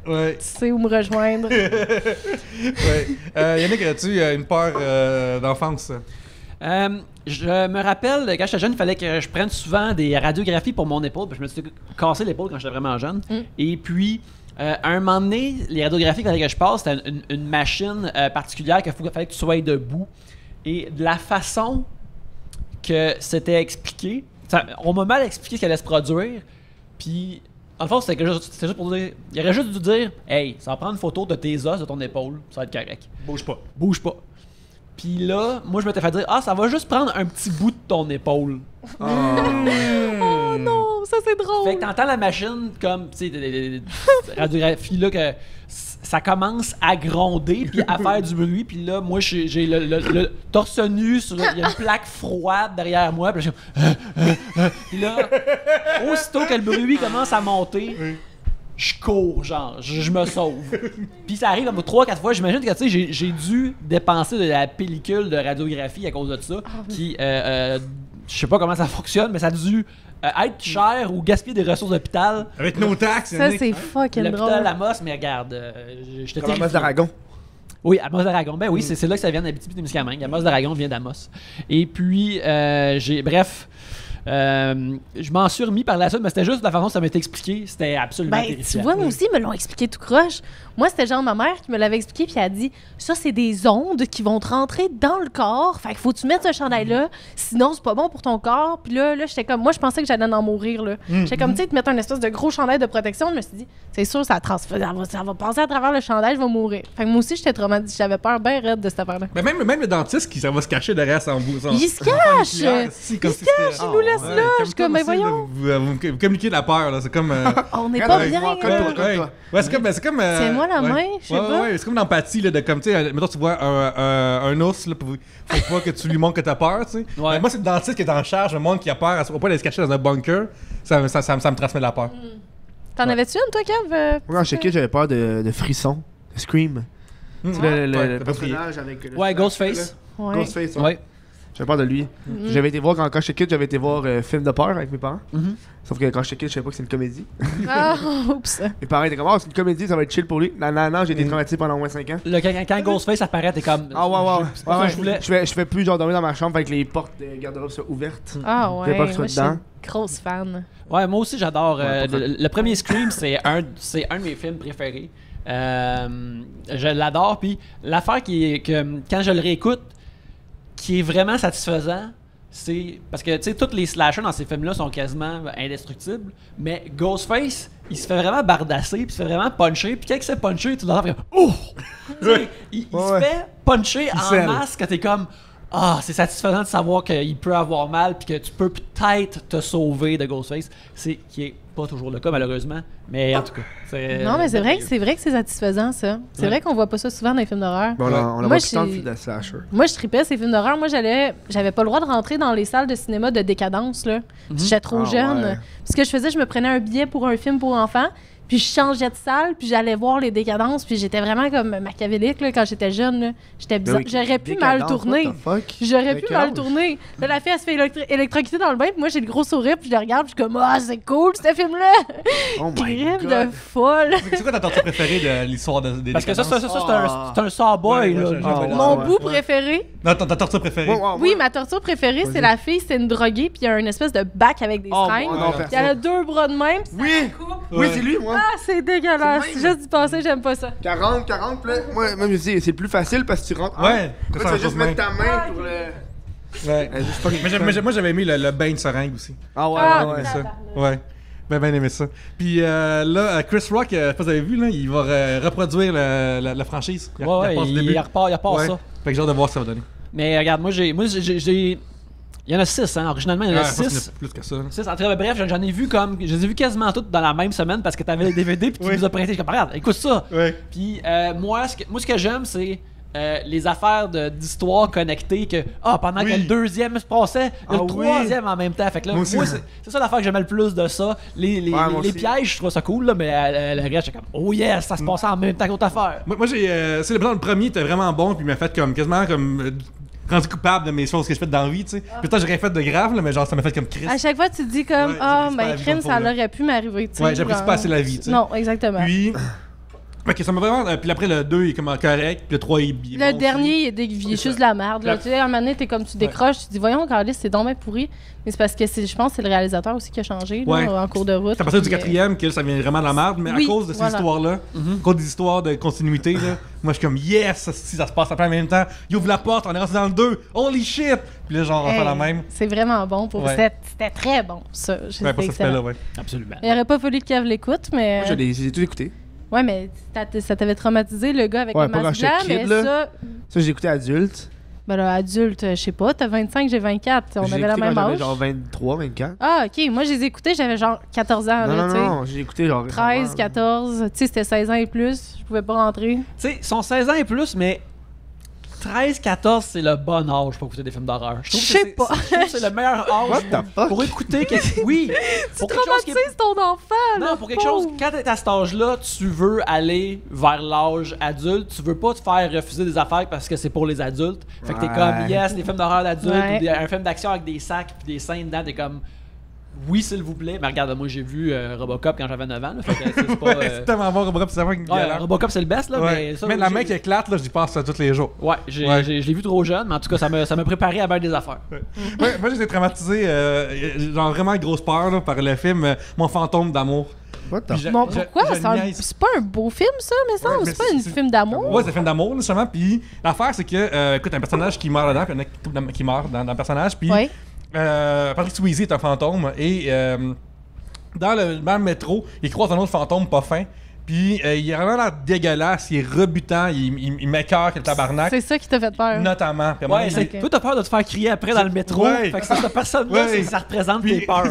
Ouais. tu sais où me rejoindre. Ouais. Yannick, as-tu une peur d'enfance? Je me rappelle, quand j'étais jeune, il fallait que je prenne souvent des radiographies pour mon épaule. Puis je me suis cassé l'épaule quand j'étais vraiment jeune. Et puis, à un moment donné, les radiographies qu'il fallait que je passe, c'était une machine particulière qu'il fallait que tu sois debout. Et de la façon que c'était expliqué, on m'a mal expliqué ce qui allait se produire. Puis, en le fond, c'était juste pour dire, il aurait juste dû dire, hey, ça va prendre une photo de tes os, de ton épaule, ça va être correct. Bouge pas. Bouge pas. Puis là, moi, je m'étais fait dire, ça va juste prendre un petit bout de ton épaule. Oh non, ça c'est drôle. Fait que t'entends la machine comme, tu sais, des radiographies là, que ça commence à gronder puis à faire du bruit. Puis là, moi, j'ai le torse nu, il y a une plaque froide derrière moi. Puis puis là, aussitôt que le bruit commence à monter, je cours, genre, je me sauve. Puis ça arrive comme 3-4 fois. J'imagine que, tu sais, j'ai dû dépenser de la pellicule de radiographie à cause de ça, qui, je sais pas comment ça fonctionne, mais ça a dû être cher ou gaspiller des ressources d'hôpital. Avec nos taxes, Ça Yannick. c'est fucking L'hôpital drôle. Amos, mais regarde, j'étais Comme la masse terrifié. d'Aragon. Oui, Amos d'Aragon. Ben oui, c'est là que ça vient d'Abitibi-Témiscamingue. Amos d'Aragon vient d'Amos. Et puis, bref, Je m'en suis remis par la suite, mais c'était juste la façon dont ça m'était expliqué. C'était absolument Ben, terrifiant. tu vois, moi aussi, ils me l'ont expliqué tout croche. Moi, c'était genre ma mère qui me l'avait expliqué, puis elle a dit ça, c'est des ondes qui vont te rentrer dans le corps. Fait qu'il faut que tu mettes ce chandail-là, sinon, c'est pas bon pour ton corps. Puis là j'étais comme, moi, je pensais que j'allais en mourir. Là. J'étais comme, tu sais, te mettre un espèce de gros chandail de protection. Je me suis dit, c'est sûr, ça va passer à travers le chandail, je vais mourir. Fait que moi aussi, j'étais traumatisée. J'avais peur bien raide de cette affaire-là. Mais même le dentiste qui ça va se cacher derrière son bout. Il se cache! Si, Il se cache, il nous laisse là. Je suis comme, ben voyons. Vous communiquez de la peur, là. C'est comme. On n'est pas bien. Ouais, c'est comme. C'est moi la main, je sais pas. Ouais, c'est comme l'empathie, là, de comme, tu sais, mettons, tu vois un ours, là, faut pas que tu lui montres que t'as peur, tu sais. Ouais. Mais moi, c'est le dentiste qui est en charge, le monde qui a peur, à ce point d'aller se cacher dans un bunker, ça me transmet de la peur. T'en avais-tu une, toi, Kev? Moi, quand j'étais kid, j'avais peur de frissons, de Scream. Tu sais, Ouais, le t'as pas pris. personnage avec. Ouais, Ghostface. Ouais. Ghostface, ouais. Ouais. J'avais peur de lui. J'avais été voir, quand j'étais kid, j'avais été voir film de peur avec mes parents. Sauf que quand j'étais kid, je savais pas que c'est une comédie. Ah, oups. Mes parents étaient comme, oh, c'est une comédie, ça va être chill pour lui. Non, j'ai été traumatisé pendant au moins 5 ans. Là, quand Ghostface apparaît, t'es comme. Ah ouais. C'est pas ça que je voulais. Je fais plus genre dormir dans ma chambre avec les portes de garde-robe soient ouvertes. Ah J'ai ouais, pas que je sois moi, je suis dedans. une grosse fan. Ouais, moi aussi, j'adore. Ouais, pas Le premier Scream, c'est un de mes films préférés. Je l'adore. Puis l'affaire que quand je le réécoute, qui est vraiment satisfaisant, c'est parce que tu sais, tous les slashers dans ces films-là sont quasiment indestructibles, mais Ghostface, il se fait vraiment bardasser, puis il se fait vraiment puncher, puis quand il se fait puncher, tu l'entends faire oh! Tu sais, il se fait puncher en scelle. masse quand t'es comme ah, c'est satisfaisant de savoir qu'il peut avoir mal, puis que tu peux peut-être te sauver de Ghostface, c'est qui est pas toujours le cas malheureusement, mais en tout cas, c'est Non, mais c'est vrai que c'est satisfaisant, ça. C'est Ouais. vrai qu'on voit pas ça souvent dans les films d'horreur. Bon, on a Moi, pas tout le temps de j'ai- film de slasher. Moi, je tripais ces films d'horreur. Moi, j'avais pas le droit de rentrer dans les salles de cinéma de décadence, là. J'étais trop Ah, jeune. ouais. Ce que je faisais, je me prenais un billet pour un film pour enfants, puis je changeais de salle, puis j'allais voir les décadences, puis j'étais vraiment comme machiavélique, là, quand j'étais jeune, là. J'étais bizarre. J'aurais pu mal tourner. J'aurais pu mal tourner. Là, la fille, elle se fait électrocuter dans le bain, puis moi, j'ai le gros sourire, puis je la regarde, puis je suis comme, ah, c'est cool, ce film-là! Oh my Crime god. de folle! C'est quoi ta torture préférée de l'histoire des parce que ça décadences? c'est un sawboy Ouais, là. ouais, genre. ouais, Mon ouais. bout préféré, Non, ta torture préférée. oui, ma torture préférée, c'est la fille, c'est une droguée, puis il y a une espèce de bac avec des Oh, seringues. non, Puis elle a deux bras de même, puis ça Oui. la coupe. Oui, c'est lui, moi. Ah, c'est dégueulasse. C'est le même. Juste d'y penser, j'aime pas ça. 40, puis là, moi, même je dis, c'est plus facile parce que tu rentres. Ouais, Tu ça, vas ça juste main. mettre ta main pour le. Ouais. C'est pas Moi, j'avais aimé le bain de seringue aussi. Ah ouais, Ah, ouais, ouais. Ça. Ouais. Ben aimé ça. Puis là, Chris Rock, je sais pas si vous avez vu, là, il va reproduire la franchise. Ouais, ouais, repasse le il début. repart Ouais. ça. Fait que j'ai hâte de voir ce que ça va donner. Mais regarde, moi j'ai il y en a 6 hein, originalement il y en a je pense qu'il y en 6. a plus que ça. là. 6 en tout cas, bref, j'en ai vu comme je les ai vus quasiment toutes dans la même semaine parce que t'avais les DVD puis tu Oui. nous as prêté. Je suis comme regarde, écoute ça. Ouais. Puis moi ce que j'aime c'est les affaires d'histoire connectées que pendant que le deuxième se passait, il y a Ah le oui. troisième en même temps. Fait que là, Moi aussi. c'est ça l'affaire que j'aimais le plus de ça. Les moi aussi. pièges, je trouve ça cool là, mais le reste j'étais comme oh yes, ça se passait en même temps qu'autre affaire. Moi j'ai. C'est le premier était vraiment bon, puis il m'a fait comme quasiment comme. Rendu coupable de mes choses que je fais dans la vie, tu sais. Peut-être j'ai rien fait de grave, là, mais genre ça m'a fait comme Chris. À chaque fois, tu te dis comme, Ouais, ah, j'apprécie pas la mais vie crime, comme ça faut, là. aurait pu m'arriver, tu sais. Ouais, j'apprécie genre. pas assez la vie, tu sais. Non, exactement. Puis. Ok, ça m'a vraiment. Puis après le 2 il est comme correct, puis le 3 il est Le bon aussi. dernier, il est juste de la merde. Là. La- Tu sais, à un moment donné, t'es comme, tu décroches, tu te dis, voyons, Carlis, c'est donc bien pourri. Mais c'est parce que je pense que c'est le réalisateur aussi qui a changé là, Ouais. en cours de route. C'est à partir du Puis, quatrième que ça vient vraiment de la merde, mais Oui, à cause de ces voilà. histoires-là, à cause des histoires de continuité, là, moi je suis comme yes, si ça se passe à plein en même temps, il ouvre la porte, on est rentré dans le 2, holy shit! Puis là, genre, on fait hey, la même. C'est vraiment bon. Pour... Ouais. C'était très bon, ça. Ouais, C'était pas ça se fait là, excellent. ouais. Absolument. Il aurait pas fallu que Kev l'écoute, mais. Moi, j'ai tout écouté. Ouais, mais ça t'avait traumatisé, le gars avec Ouais, le pas quand masque j'étais blanc, kid, mais là. ça. Ça, j'ai écouté adulte. Ben là, adulte, je sais pas, t'as 25, j'ai 24. On J'ai avait la écouté même quand j'avais âge. genre 23, 24. Ah, ok. Moi, je les ai écoutés, j'avais genre 14 ans, Non, là, non, tu sais. non, j'ai écouté genre. 13, récemment, 14, tu sais, c'était 16 ans et plus, je pouvais pas rentrer. Tu sais, ils sont 16 ans et plus, mais 13-14, c'est le bon âge pour écouter des films d'horreur. Je trouve que Je sais c'est- pas. Je trouve que c'est le meilleur What âge the fuck? pour écouter quelque... Oui! Pour quelque chose qui est- Traumatises ton enfant, là, Non, pour quelque chose, pauvre. quand t'es à cet âge-là, tu veux aller vers l'âge adulte. Tu veux pas te faire refuser des affaires parce que c'est pour les adultes. Fait que t'es Ouais. comme, yes, des films d'horreur d'adultes Ouais. ou un film d'action avec des sacs puis des scènes dedans, t'es comme, oui, s'il vous plaît. Mais regarde, moi, j'ai vu Robocop quand j'avais 9 ans. Là, fait que c'est pas. C'est tellement bon, Robocop, c'est vraiment une Ouais, galère. Robocop, c'est le best, là. Ouais. Mais, ça, Mais la j'ai- main qui éclate, là, j'y pense tous les jours. Ouais, je l'ai vu trop jeune, mais en tout cas, ça m'a préparé à bien des affaires. Ouais, moi, j'étais traumatisé, genre vraiment grosse peur là, par le film Mon fantôme d'amour. What the Puis je- Bon, je- pourquoi? je C'est niaise. c'est pas un beau film, ça, mais ça? Ouais, mais c'est pas un c'est- film d'amour? Ouais, c'est un film d'amour, là, justement. Puis l'affaire, c'est que, écoute, un personnage qui meurt dedans, puis il y en a qui meurt dans le personnage. Puis Ouais. Patrick Swayze est un fantôme. Et dans le métro, il croise un autre fantôme pas fin. Puis il a vraiment l'air dégueulasse, il est rebutant, il m'écoeure que le tabarnak. C'est ça qui t'a fait peur. Notamment. Puis à un moment Ouais, donné, toi, t'as peur de te faire crier après dans le métro. Ouais. Fait que cette personne-là, Ouais. ça représente Puis- tes peurs.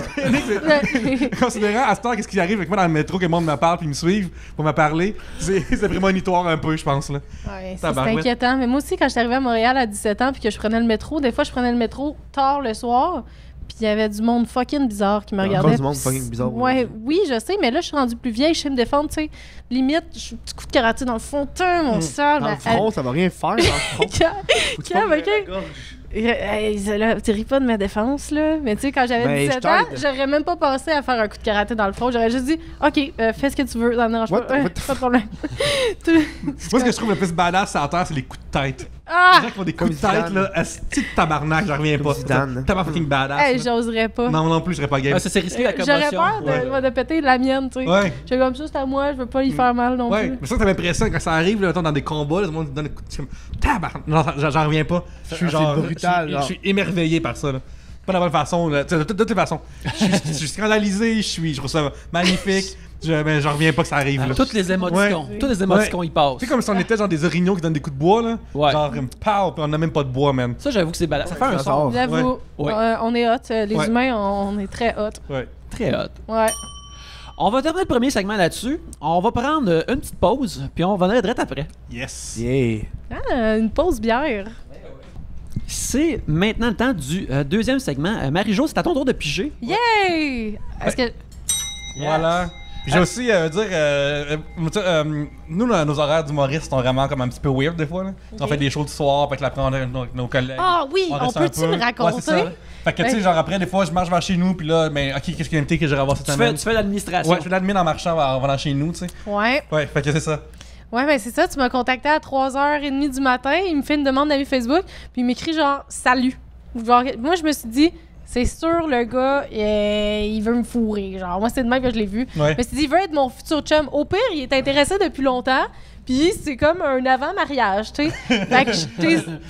Considérant à ce temps, qu'est-ce qui arrive avec moi dans le métro, que le monde me parle puis me suive pour me parler, c'est prémonitoire un peu, je pense. Là. Ouais, c'est Tabarouette. inquiétant. Mais moi aussi, quand j'étais arrivée à Montréal à 17 ans puis que je prenais le métro, des fois, je prenais le métro tard le soir. Puis il y avait du monde fucking bizarre qui me Encore regardait. du monde Puis fucking bizarre, Ouais, ouais. oui, je sais, mais là, je suis rendue plus vieille, je sais me défendre, tu sais. Limite, je suis un petit coup de karaté dans le fond, mon sale. Dans le front, ça va rien faire dans le front. Faut que tu Calme, pognes ok. la gorge. Tu ris pas de ma défense, là. Mais tu sais, quand j'avais Ben, 17 je ans, t'aide. j'aurais même pas pensé à faire un coup de karaté dans le front. J'aurais juste dit, OK, fais ce que tu veux, ça me dérange What pas. the- Ouais, what the pas de problème. Tu- Moi, ce que je trouve le plus badass sur la terre, c'est les coups de tête. Ah! Les gens qui font des coups de Comme tête, Zidane. là, asti de tabarnak, j'en reviens Comme pas. Zidane. C'est tellement fucking badass. Hey, là. j'oserais pas. Non, non plus, je serais pas game. Ouais, ça, c'est risqué la commotion. J'aurais peur de, Ouais. de péter la mienne, tu sais. Ouais. J'ai comme ça, c'est à moi, je veux pas y faire mal non Ouais, plus. mais ça m'impressionne quand ça arrive, là, mettons, dans des combats, là, tout le monde donne des coups de... je suis comme, tabarnak. Non, j'en reviens pas. Je suis C'est genre... brutal, je suis émerveillé par ça, là. Pas de la bonne façon, là. Tu sais, de toutes les façons. Je suis scandalisé, je trouve ça magnifique. Mais j'en reviens pas que ça arrive, là. Toutes les émotions. Ouais. Toutes les émotions, ils passent. C'est comme si on était genre des orignaux qui donnent des coups de bois, là. Ouais. Genre, pow, puis on a même pas de bois, man. Ça, j'avoue que c'est balade. Ça fait un ça son. sort. J'avoue, Ouais. on est hot. Les Ouais. humains, on est très hot. Ouais. Très hot. Ouais. On va terminer le premier segment là-dessus. On va prendre une petite pause, puis on va venir direct après. Yes. Yeah. Ah, une pause bière. C'est maintenant le temps du deuxième segment. Marie-Jo, c'est à ton tour de piger. Yay! Est-ce que. Voilà. J'ai aussi nous, nos horaires d'humoristes sont vraiment comme un petit peu weird des fois. Là. On Ok. fait des shows du soir, fait que l'après, on a nos collègues. Ah oui, on reste un peut-tu peu. le raconter? Ouais, c'est ça. Fait que, tu sais, Ouais. genre après, des fois, je marche vers chez nous, puis là, ben, ok, qu'est-ce qu'il y a invité que j'irai voir cette Tu semaine? fais l'administration. Ouais, je fais de l'admin en marchant en venant chez nous, tu sais. Ouais. Ouais, fait que c'est ça. Ouais, ben c'est ça, tu m'as contacté à 3h30 du matin, il me fait une demande d'amis Facebook, puis il m'écrit genre « Salut ». Genre, moi, je me suis dit, c'est sûr, le gars, il veut me fourrer. Genre, moi, c'est de même que je l'ai vu. Ouais. Je me suis dit, il veut être mon futur chum. Au pire, il est intéressé depuis longtemps, puis c'est comme un avant-mariage, tu sais. Fait que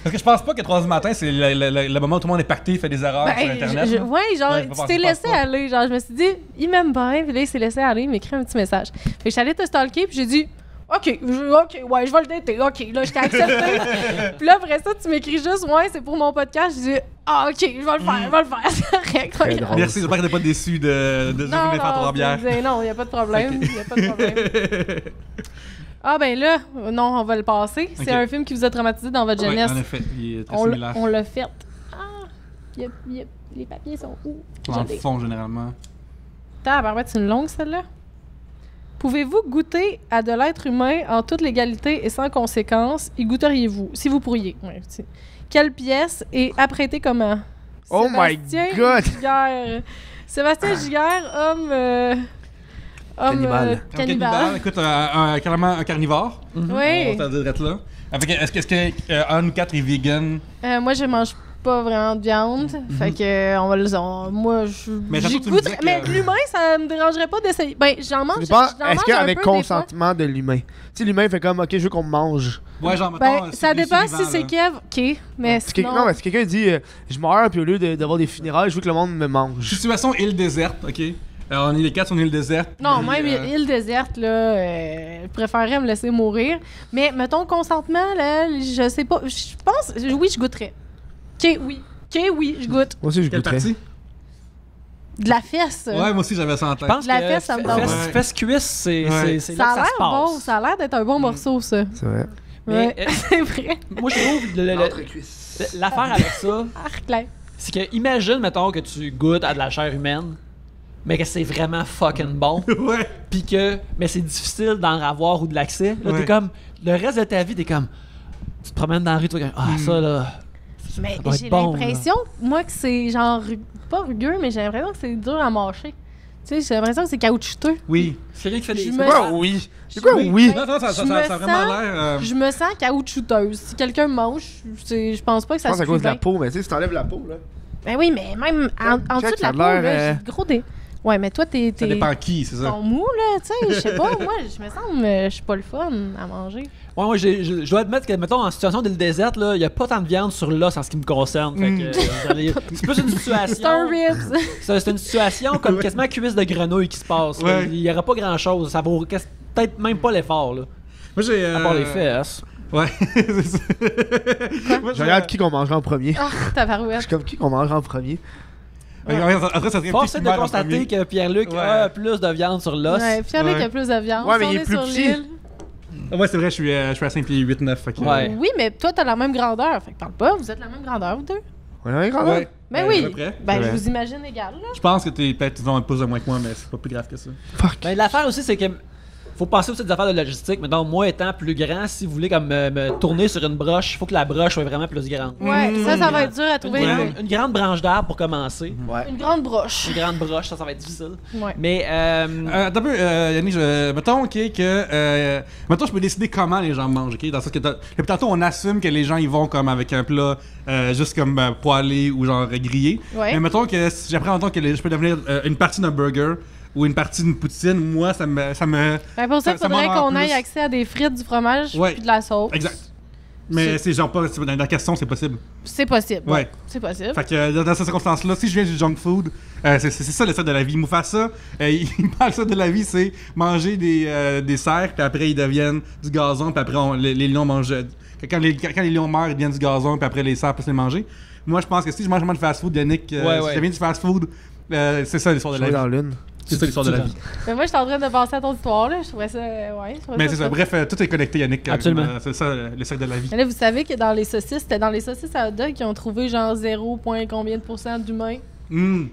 Parce que je pense pas que 3h du matin, c'est le moment où tout le monde est pacté, fait des erreurs sur Internet. là. ouais, genre, Ouais, je tu pense- t'es je pense laissé pas. aller. Genre, je me suis dit, il m'aime bien, puis là, il s'est laissé aller, il m'écrit un petit message. Fait que je suis allée te stalker, puis j'ai dit, OK, ouais, je vais le dater. OK, là, je t'ai accepté. Puis là, après ça, tu m'écris juste, ouais, c'est pour mon podcast. Je dis, ah, OK, je vais le faire, je vais le faire. C'est correct. Très regarde. drôle. Merci, j'espère que t'es pas déçu de Non, jouer faire trois bières. non, il n'y a pas de problème. Il a pas de problème. Ah, ben là, non, on va le passer. C'est Ok. un film qui vous a traumatisé dans votre Ouais, jeunesse. en effet, il est très On similaire. on l'a fait. Ah, les papiers sont où? En Je l'ai. fond, généralement. Tabarouette, c'est une longue, celle-là. Pouvez-vous goûter à de l'être humain en toute légalité et sans conséquence? Y goûteriez-vous, si vous pourriez? Ouais, quelle pièce et apprêtée comment? Oh my Sébastien God! Giguère. Sébastien Giguère, homme Cannibale. cannibale. Écoute, carrément un carnivore. Oui. On va te dire là. Avec, est-ce que un ou quatre est vegan? Moi, je mange pas vraiment de viande. Fait que, moi, Mais j'y tantôt, tu me goûte. disais que- Mais l'humain, ça me dérangerait pas d'essayer. Ben, j'en mange. Ça dépend, j'en est-ce mange un qu'avec peu, des fois. consentement de l'humain? Tu sais, l'humain fait comme, OK, je veux qu'on me mange. Ouais, genre, Ben, mettons, ça des dépend survivants, si c'est là. Kev. OK, mais Si sinon... non, mais si quelqu'un dit, je meurs, puis au lieu d'avoir des funérailles, je veux que le monde me mange. Situation île déserte, ok? Alors, on est les quatre sur une île déserte. Non, puis, même île déserte, là, je préférerais me laisser mourir. Mais, mettons, consentement, là, je sais pas. Je pense, oui, je goûterais. OK, oui, je goûte. Moi aussi, je Quelle goûterais. partie? De la fesse. Ouais, moi aussi, j'avais ça en Je tête. pense La que fesse, ça me donne. Ouais. fesse-cuisse, c'est Ouais. c'est Ça là a que ça se l'air passe. bon, ça a l'air d'être un bon morceau, ça. C'est vrai. Mais, Ouais, c'est vrai. Moi, je trouve l'affaire avec ça, Arc, là. c'est que imagine, mettons, que tu goûtes à de la chair humaine, mais que c'est vraiment fucking bon, Ouais. pis que, mais c'est difficile d'en avoir ou de l'accès. Là, Ouais. t'es comme, le reste de ta vie, t'es comme, tu te promènes dans la rue, tu vas comme, ah, ça, là, Mais doit être j'ai bon, l'impression, moi, que c'est genre, pas rugueux, mais j'ai l'impression que c'est dur à mâcher. Tu sais, j'ai l'impression que c'est caoutchouteux. Oui. C'est quelqu'un qui fait des. Je C'est me- quoi, oui? C'est quoi, Je- oui? Non, ça Je a me vraiment sens- l'air. Je me sens caoutchouteuse. Si quelqu'un me mange, je pense pas que Je ça pense se à cause de la bien. peau, mais tu sais, si t'enlèves la peau, là. Ben oui, mais même en dessous de ça la a peau, l'air, là, j'ai gros des... Ouais, mais toi, t'es... Ça dépend qui, c'est ça. Ton mou, là, tu sais, je sais pas, moi, je me sens, je suis pas le fun à manger. Ouais, moi, je dois admettre que, mettons, en situation d'île déserte, là, il y a pas tant de viande sur l'os en ce qui me concerne. Fait que, c'est plus une situation. C'est un ribs. C'est une situation comme quasiment cuisse de grenouille qui se passe. là. Ouais. Il y aura pas grand chose. Ça vaut peut-être même pas l'effort, là. Moi, j'ai. À part les fesses. Ouais, c'est ça. Moi, Je regarde qui qu'on mangera en premier. Ah, Je tabarouette. suis comme qui qu'on mangera en premier. Après, ça serait Force est qui de meurt en constater premier. que Pierre-Luc Ouais. a plus de viande sur l'os. Ouais, Pierre-Luc Ouais. a plus de viande. Ouais, mais Si il on est plus sur petit. l'île. Ouais, c'est vrai, je suis à 5 pieds 8-9. Fait que, Ouais. Oui, mais toi, t'as la même grandeur. Fait que parle pas, vous êtes la même grandeur, vous deux. On est grand, Ouais. Ben À oui. peu près. Ben, Ouais. je vous imagine égal, là. Je pense que t'es peut-être disons, un pouce de moins que moi, mais c'est pas plus grave que ça. Fuck. Ben, l'affaire aussi, c'est que faut penser aussi à des affaires de logistique. Mais donc, moi étant plus grand, si vous voulez comme me tourner sur une broche, il faut que la broche soit vraiment plus grande. Ouais, ça va être dur à Une trouver. grande, une grande branche d'arbre pour commencer. Ouais. Une grande broche. Une grande broche, ça va être difficile. Ouais. Mais, Attends un peu, Yannick, mettons mettons, je peux décider comment les gens mangent, ok? Dans ce que depuis tantôt, on assume que les gens ils vont comme avec un plat juste comme poêlé ou genre grillé. Ouais. Mais mettons que si j'apprends mettons que je peux devenir une partie d'un burger ou une partie d'une poutine, moi ça me Ben, pour ça, il ça faudrait m'en rend qu'on plus. ait accès à des frites, du fromage, Ouais. puis de la sauce. exact. Mais c'est genre pas dans la question, c'est possible. C'est possible. Ouais. C'est possible. Fait que dans ces circonstances-là, si je viens du junk food, c'est ça le sort de la vie. Mufasa, il parle ça de la vie, c'est manger des cerfs, puis après ils deviennent du gazon, puis après les lions mangent. Quand les lions meurent, ils deviennent du gazon, puis après les cerfs peuvent les manger. Moi, je pense que si je mange vraiment de fast-food, Yannick, si je deviens du fast-food, c'est ça l'histoire de Je la suis vie. dans l'une. C'est ça l'histoire de la vie. Mais moi, je suis en train de penser à ton histoire, là. Je trouvais ça. Ouais, je trouvais Mais c'est ça, fun. bref, tout est connecté, Yannick. Absolument. C'est ça le cercle de la vie. Mais là, vous savez que dans les saucisses, c'était dans les saucisses à hot dog qu'ils ont trouvé genre 0, combien de pourcents d'humains.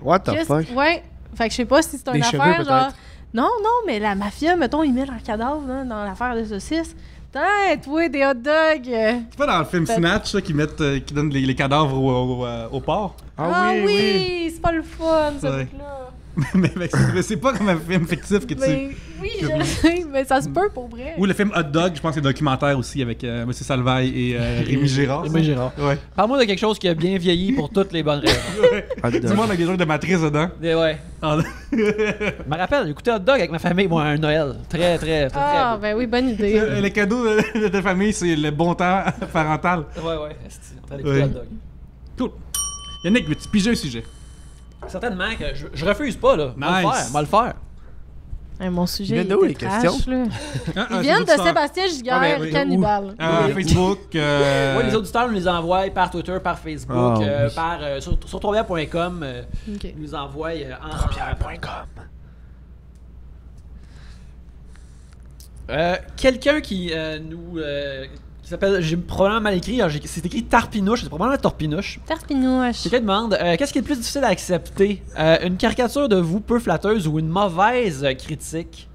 What the fuck? Ouais. Fait que je sais pas si c'est une Des cheveux, affaire genre. peut-être. Non, mais la mafia, mettons, ils mettent leur cadavre là, dans l'affaire des saucisses. Putain, toi, des hot dogs. C'est pas dans le film Snatch là, qui donnent les cadavres au porc. Ah oui. C'est pas le fun, ce Ouais. truc-là. mais c'est pas comme un film fictif que tu. Mais oui, je le sais, mais ça se peut pour vrai. Ou le film Hot Dog, je pense que c'est un documentaire aussi avec M. Salvaille et Rémi Girard. Rémi Girard. Ouais. Parle-moi de quelque chose qui a bien vieilli pour toutes les bonnes raisons. Hot Tout le dog. monde a des jeux de matrice dedans. Et ouais. Ah, Je me rappelle, j'ai écouté Hot Dog avec ma famille, moi, un Noël. Très Ah, beau. ben oui, bonne idée. le cadeau de ta famille, c'est le bon temps parental. Ouais, esti, en train d'écouter Ouais. Hot Dog. Cool. Yannick, veux-tu piger un sujet? Certainement que je refuse pas, là. Nice. Mal le faire. Hey, mon sujet, Ils il viennent d'où, était les trash, questions? là. Hein, Ils viennent de auditeurs. Sébastien Giguère, Ah, ben oui. cannibale. Facebook. Ouais, les auditeurs nous les envoient par Twitter, par Facebook, Ah, oui. sur trobière.com. Ok. Ils nous envoient en. Quelqu'un qui qui s'appelle, j'ai probablement mal écrit, alors c'est écrit Tarpinouche, c'est probablement Torpinouche. Tarpinouche. Quelqu'un demande qu'est-ce qui est le plus difficile à accepter, une caricature de vous peu flatteuse ou une mauvaise critique?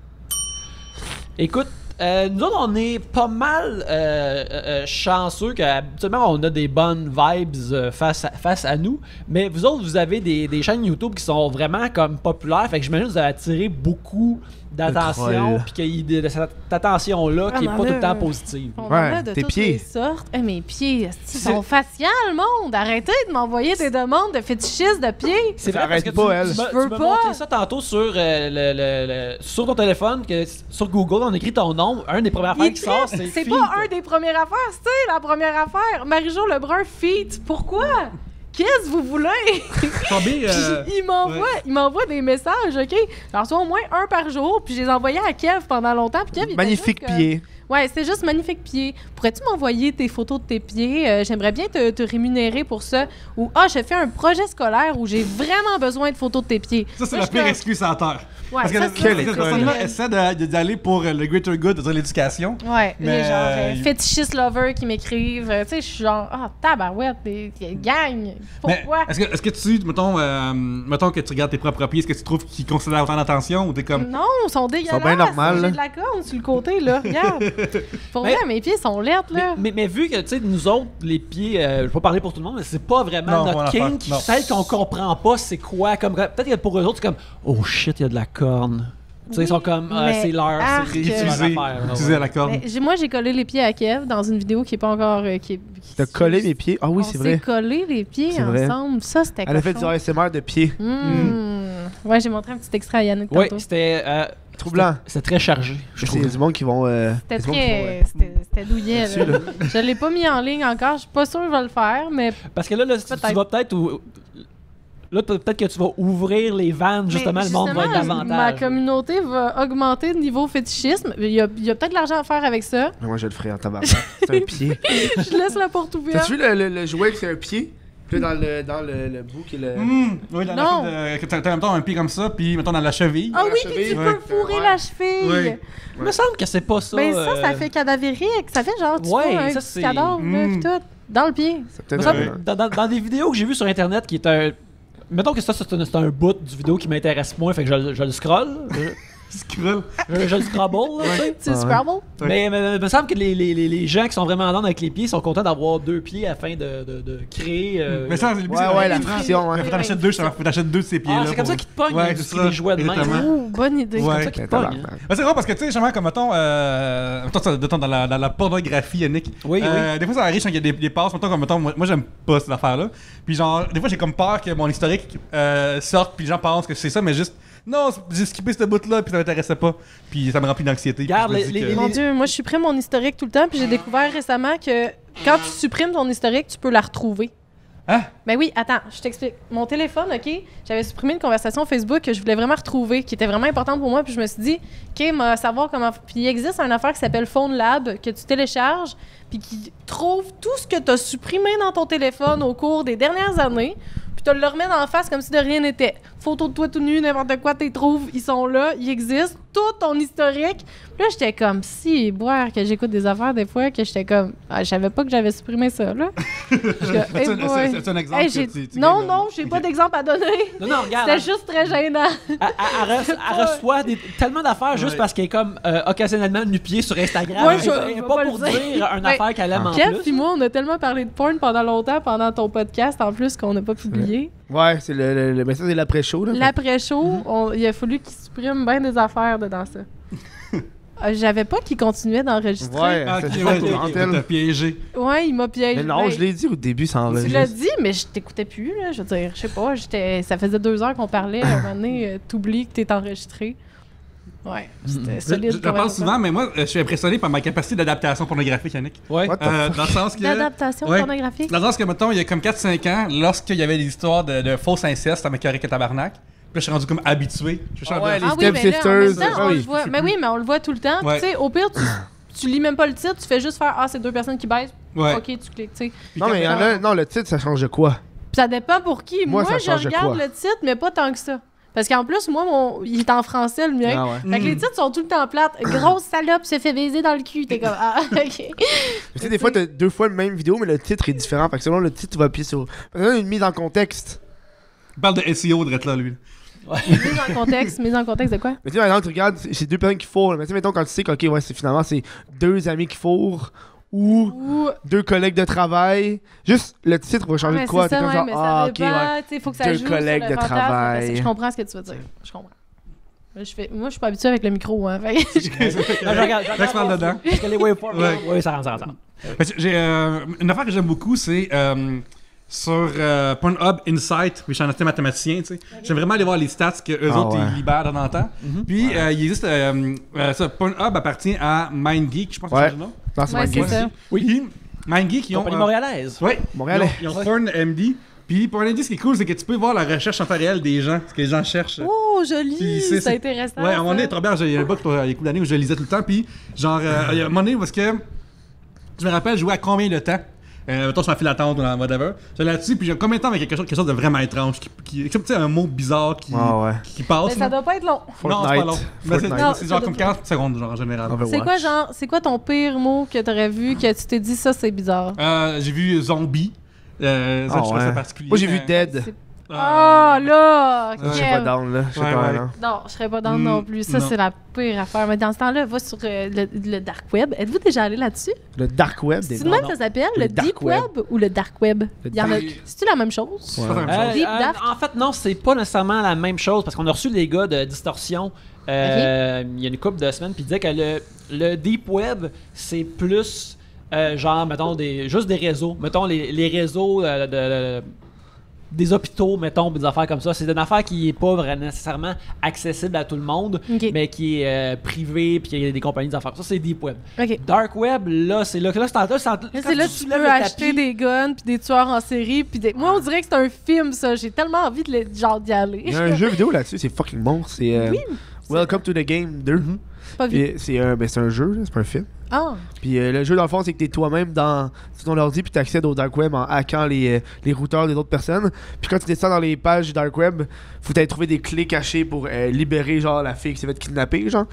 Écoute, nous autres, on est pas mal chanceux qu'habituellement on a des bonnes vibes face à nous, mais vous autres, vous avez des chaînes YouTube qui sont vraiment comme populaires, fait que j'imagine que vous avez attiré beaucoup d'attention, trolls. puis qu'il y a de cette attention-là qui est on en pas tout a, le temps positive. On en Ouais, a de tes toutes pieds. les sortes. Mes pieds, esti, ils sont faciales, monde. Arrêtez de m'envoyer des demandes de fétichistes de pieds. C'est Ça vrai parce arrête que pas, tu, elle. tu m'as- Je veux tu m'as pas. montré ça tantôt sur sur ton téléphone, que sur Google, on écrit ton nom. Un des premières affaires qui sort, c'est C'est feed. pas un des premières affaires, c'est la première affaire. Marie-Jo Lebrun feat. Pourquoi? Qu'est-ce que vous voulez? Tombé, Il m'envoie des messages, OK? J'en reçois au moins un par jour, puis je les envoyais à Kev pendant longtemps. Puis Kev, il était Magnifique juste que- pied. Ouais, c'est juste magnifique pied. Pourrais-tu m'envoyer tes photos de tes pieds? J'aimerais bien te rémunérer pour ça. Ou, je fais un projet scolaire où j'ai vraiment besoin de photos de tes pieds. ça, c'est Là, la je pire suis excuse à terre. Ouais, Parce que ça, cette c'est- Quelle cette école. personne-là essaie d'aller pour le greater good, c'est-à-dire l'éducation. Ouais, Mais, les genre il- fétichiste lovers qui m'écrivent. Tu sais, je suis genre, tabarouette, gang. Pourquoi? Mais est-ce que tu, mettons que tu regardes tes propres pieds, est-ce que tu trouves qu'ils considèrent autant d'attention ou t'es comme. Non, ils sont dégueulasses. bien normales, là. J'ai de la corne sur le côté, là. Regarde. Pour Mais- vrai, mes pieds sont laides, là. Mais vu que, tu sais, nous autres, les pieds, je vais pas parler pour tout le monde, mais c'est pas vraiment Non, notre mon affaire, kink. non. Peut-être qu'on comprend pas c'est quoi. Peut-être que pour eux autres, c'est comme, oh shit, il y a de la corne. Tu sais, ils sont comme, mais c'est leur, arc, c'est Utilisé, leur affaire. utilisé à la corde. Mais moi, j'ai collé les pieds à Kev dans une vidéo qui est pas encore. T'as collé mes pieds. Ah oui, c'est On s'est vrai. collé les pieds C'est vrai. ensemble. Ça, c'était Elle a fait du cochon. ASMR de pieds. Ouais, j'ai montré un petit extrait à Yannick Oui, tantôt. c'était Troublant. c'était très chargé, je C'est trouve. du monde qui vont. C'était du monde qui vont, très. C'était douillet. Là-dessus, Là. là. Je l'ai pas mis en ligne encore. Je suis pas sûre que je vais le faire, mais. Parce que là, tu Peut-être. vas peut-être... Là, peut-être que tu vas ouvrir les vannes, justement, Mais le monde va être justement, davantage. ma communauté va augmenter de niveau fétichisme. Il y a peut-être de l'argent à faire avec ça. Mais moi, je le ferais en tabac. C'est un pied. Je laisse la porte ouverte. T'as-tu vu le jouet que c'est un pied? Puis là, dans le bout qui est le. Oui, dans Non. que t'as mettons un pied comme ça, puis mettons dans la cheville. Ah la oui, cheville, puis tu ouais. peux fourrer Ouais. la cheville. Ouais. Il me semble que c'est pas ça. Ben ça fait cadavérique. Ça fait genre, tu Ouais, vois, un ça, petit c'est- cadavre, là, pis tout. Dans le pied. C'est Il me peut-être semble, dans des vidéos que j'ai vues sur Internet qui est un... Mettons que ça, c'est un bout du vidéo qui m'intéresse moins, fait que je le scroll. Scroll. Je le scrabble, là, tu sais. Tu Ouais. Scrabble? Mais il me semble que les gens qui sont vraiment en ordre avec les pieds sont contents d'avoir 2 pieds afin de créer... Mais ça, c'est le but, Ouais, c'est ouais, la friction. friction, ouais. Faut t'achètes deux, faut t'achètes deux de ces pieds-là. Ah, c'est comme ça qu'ils te pognent, Ouais, les c'est ça. jouets de main. Exactement. Ouh, bonne idée. Ouais. C'est ça qu'ils te Ben, pognent. tabarnak. C'est drôle parce que, tu sais, justement, comme mettons, dans la pornographie, Yannick. Oui, Des fois, ça arrive quand il y a des passes. Mettons, moi, j'aime pas cette affaire-là. Puis, genre, des fois, j'ai comme peur que mon historique sorte, puis les gens pensent que c'est ça, mais juste, non, j'ai skippé cette bout-là, puis ça m'intéressait pas. Puis, ça me remplit d'anxiété. puis Regarde, je me dis les- que- Mon Dieu, moi je supprime mon historique tout le temps, puis j'ai découvert récemment que quand tu supprimes ton historique, tu peux la retrouver. Hein? Ben oui, attends, je t'explique. Mon téléphone, OK, j'avais supprimé une conversation Facebook que je voulais vraiment retrouver, qui était vraiment importante pour moi, puis je me suis dit, OK, m'a savoir comment... Puis il existe une affaire qui s'appelle Phone Lab, que tu télécharges, puis qui trouve tout ce que tu as supprimé dans ton téléphone au cours des dernières années, puis tu le remets en face comme si de rien n'était. Photos de toi tout nu, n'importe quoi, tu les trouves, ils sont là, ils existent, tout ton historique. Puis là, j'étais comme, si, boire, que j'écoute des affaires des fois, que j'étais comme, ah, je savais pas que j'avais supprimé ça, là. C'est un exemple. Hey, que j'ai- tu non, gagnes. non, j'ai pas Ok. d'exemple à donner. Non, non, regarde. C'était juste très gênant. Elle reçoit tellement d'affaires juste Ouais. parce qu'elle est comme occasionnellement nu-pied sur Instagram. Ouais, Elle- je elle est vais pas pas pour le dire. dire une Ben, affaire qu'elle aime en Kev plus. puis moi, on a tellement parlé de porn pendant longtemps, pendant ton podcast, en plus, qu'on n'a pas publié. Ouais, c'est mais ça, c'est l'après-show, là. L'après-show, il a fallu qu'il supprime bien des affaires dedans ça. J'avais pas qu'il continuait d'enregistrer. Ouais, Ah, c'est ok, ça, ouais, pour ok, l'antenne. t'as piégé. Ouais, il m'a piégé. Mais non, Ben, je l'ai dit au début, ça tu enregistre. l'as dit, mais je t'écoutais plus, là. Je veux dire, je sais pas, ça faisait 2 heures qu'on parlait. À un moment donné, t'oublies que t'es enregistré. Ouais, c'était solide. Je parle souvent, mais moi, je suis impressionné par ma capacité d'adaptation pornographique, Yannick. Ouais. What the Dans le sens que. D'adaptation Ouais. pornographique. Dans le sens que, mettons, il y a comme 4-5 ans, lorsqu'il y avait des histoires de faux inceste, ça m'écœurait que tabarnak. Puis là, je suis rendu comme habitué. Je suis Ah rendu- ouais, les Ah oui, mais là, en même Stepsifters, temps, ah on oui. le voit. Mais oui, mais on le voit tout le temps. Ouais. Tu sais, au pire, tu lis même pas le titre, tu fais juste faire « Ah, c'est 2 personnes qui baissent. Ouais. OK, tu cliques, tu sais. Puis Non, quand- mais il y en a. Non, le titre, ça change de quoi? Puis ça dépend pour qui. Moi, Moi, ça je change de regarde quoi? le titre, mais pas tant que ça. Parce qu'en plus, moi, il est en français, le mien. Ah ouais. Fait que les titres sont tout le temps plates. Grosse salope se fait baiser dans le cul. T'es comme, ah, OK. Tu sais, des fois, t'as 2 fois le même vidéo, mais le titre est différent. Fait que selon le titre, tu vas appuyer sur. Parce que là, une mise en contexte. Il parle de SEO de là, lui. Mise en contexte de quoi? Mais tu sais, maintenant, tu regardes, c'est 2 personnes qui fourrent. Mais tu sais, mettons, quand tu sais que, ok, ouais, finalement, c'est 2 amis qui fourrent ou Ou. 2 collègues de travail. Juste, le titre va changer mais de quoi? c'est T'es ça, comme ouais, genre, mais ah, ça ok, dépend. ouais. Tu sais, faut que ça 2 joue sur collègues le de fantasme. travail. Je comprends ce que tu veux dire. Je comprends. Moi, je suis pas habituée avec le micro, hein. Fait que Non, je regarde Rex parle dedans. Parce que les waveforms, Ouais. ouais, ça rentre, ça rentre. Parce que j'ai une affaire que j'aime beaucoup, c'est sur Pornhub Insight, mais je suis un mathématicien, tu sais. J'aime vraiment aller voir les stats que eux Ah autres ouais. ils libèrent de temps en temps. Puis il existe ça, Pornhub appartient à MindGeek, je pense que Ouais. c'est le nom. Non, c'est Ouais, Mike c'est Geek. ça. Oui. Puis MindGeek, ils ont Compagnie montréalaise. ouais, Montréalais. ils ont PornMD. Puis PornMD, ce qui est cool, c'est que tu peux voir la recherche en temps réel des gens, ce que les gens cherchent. Oh, Puis joli! c'est- C'est intéressant. Ouais, à un moment donné, ça. trop bien, il y a un book il y a beaucoup d'années où je le lisais tout le temps, puis genre, il y a un moment donné parce que je me rappelle jouer à combien de temps. Mettons, je m'en file d'attente ou whatever. J'allais là-dessus, puis j'ai combien de temps avec quelque chose de vraiment étrange, tu sais, un mot bizarre qui, Ah ouais. qui passe. Mais ça là. doit pas être long. Non, c'est pas Fortnite. long. Mais c'est Fortnite. c'est genre comme 40 secondes, genre, en général. Overwatch. C'est quoi ton pire mot que t'aurais vu que tu t'es dit ça, c'est bizarre? J'ai vu Zombie. Ça, je trouvais ça ouais. particulier. Moi, j'ai vu mais- Dead. C'est- Oh là! Je serais pas Kev. down, là. Je serais Ouais, pas ouais. down. Non, je serais pas dans non plus. Ça, non. c'est la pire affaire. Mais dans ce temps-là, va sur le dark web. Êtes-vous déjà allé là-dessus? Le dark web, des C'est de même que ça s'appelle? Le deep web ou le dark web? Le Il y en a... dark- C'est-tu la même chose? Ouais. Deep Dark? En fait, non, c'est pas nécessairement la même chose parce qu'on a reçu les gars de Distorsion il y a une couple de semaines puis ils disaient que le Deep Web, c'est plus genre, mettons, juste des réseaux. Mettons, les réseaux des hôpitaux, mettons, des affaires comme ça. C'est une affaire qui est pas vraiment nécessairement accessible à tout le monde, Ok. mais qui est privée, puis il y a des compagnies d'affaires. Ça, c'est Deep Web. OK. Dark Web, là, c'est là que là, Là, c'est là que tu peux acheter des guns puis des tueurs en série puis des... Moi, on dirait que c'est un film, ça. J'ai tellement envie d'y aller. Il y a un jeu vidéo là-dessus, c'est fucking bon. C'est Welcome to the Game 2. Pas vu. Puis c'est un jeu, là, c'est pas un film. Ah! Puis le jeu, dans le fond, c'est que t'es toi-même sur ton ordi, puis t'accèdes au dark web en hackant les routeurs des autres personnes. Puis quand tu descends dans les pages du dark web, faut t'aller trouver des clés cachées pour libérer, genre, la fille qui s'est fait kidnapper, genre.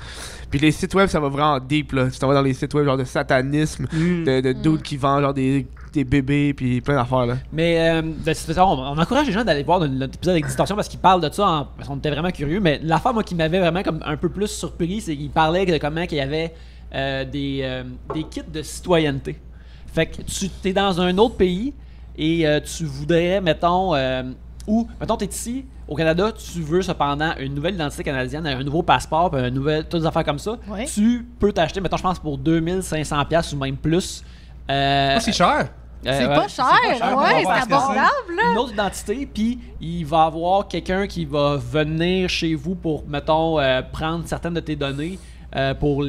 Puis les sites web, ça va vraiment deep, là. Tu t'en vas dans les sites web, genre, de satanisme, de dudes qui vendent, genre, des bébés, puis plein d'affaires, là. Mais de toute façon, on encourage les gens d'aller voir notre épisode avec Distorsion parce qu'ils parlent de ça, parce qu'on était vraiment curieux. Mais l'affaire, moi, qui m'avait vraiment comme un peu plus surpris, c'est qu'il parlait de comment qu'il y avait des kits de citoyenneté. Fait que tu es dans un autre pays et tu voudrais, mettons, t'es ici, au Canada, tu veux cependant une nouvelle identité canadienne, un nouveau passeport, puis toutes des affaires comme ça. Ouais. Tu peux t'acheter, mettons, je pense, pour 2500$ ou même plus. Ah, c'est cher. C'est Ouais, pas cher! cher, Ouais, on va c'est voir ce que abordable, là! une autre identité, puis il va avoir quelqu'un qui va venir chez vous pour, mettons, prendre certaines de tes données pour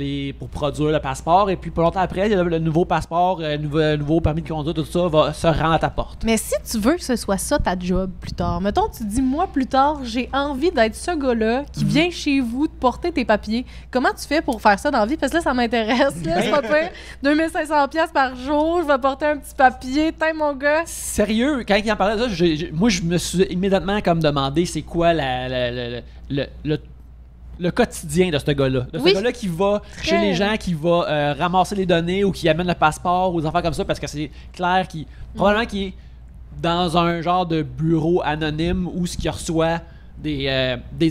produire le passeport, et puis pas longtemps après, le nouveau passeport, nouveau permis de conduire, tout ça va se rendre à ta porte. Mais si tu veux que ce soit ça ta job plus tard, mettons, tu dis, moi, plus tard, j'ai envie d'être ce gars-là qui vient chez vous te porter tes papiers. Comment tu fais pour faire ça dans la vie? Parce que là, ça m'intéresse, là, c'est pas pire. 2500$ par jour, je vais porter un petit papier. T'es mon gars? Sérieux, quand il en parlait de ça, moi, je me suis immédiatement comme demandé c'est quoi le quotidien de ce gars-là. De ce Oui. gars-là qui va chez les gens, qui va ramasser les données ou qui amène le passeport ou des affaires comme ça, parce que c'est clair qu'il probablement qu'il est dans un genre de bureau anonyme où ce qui reçoit des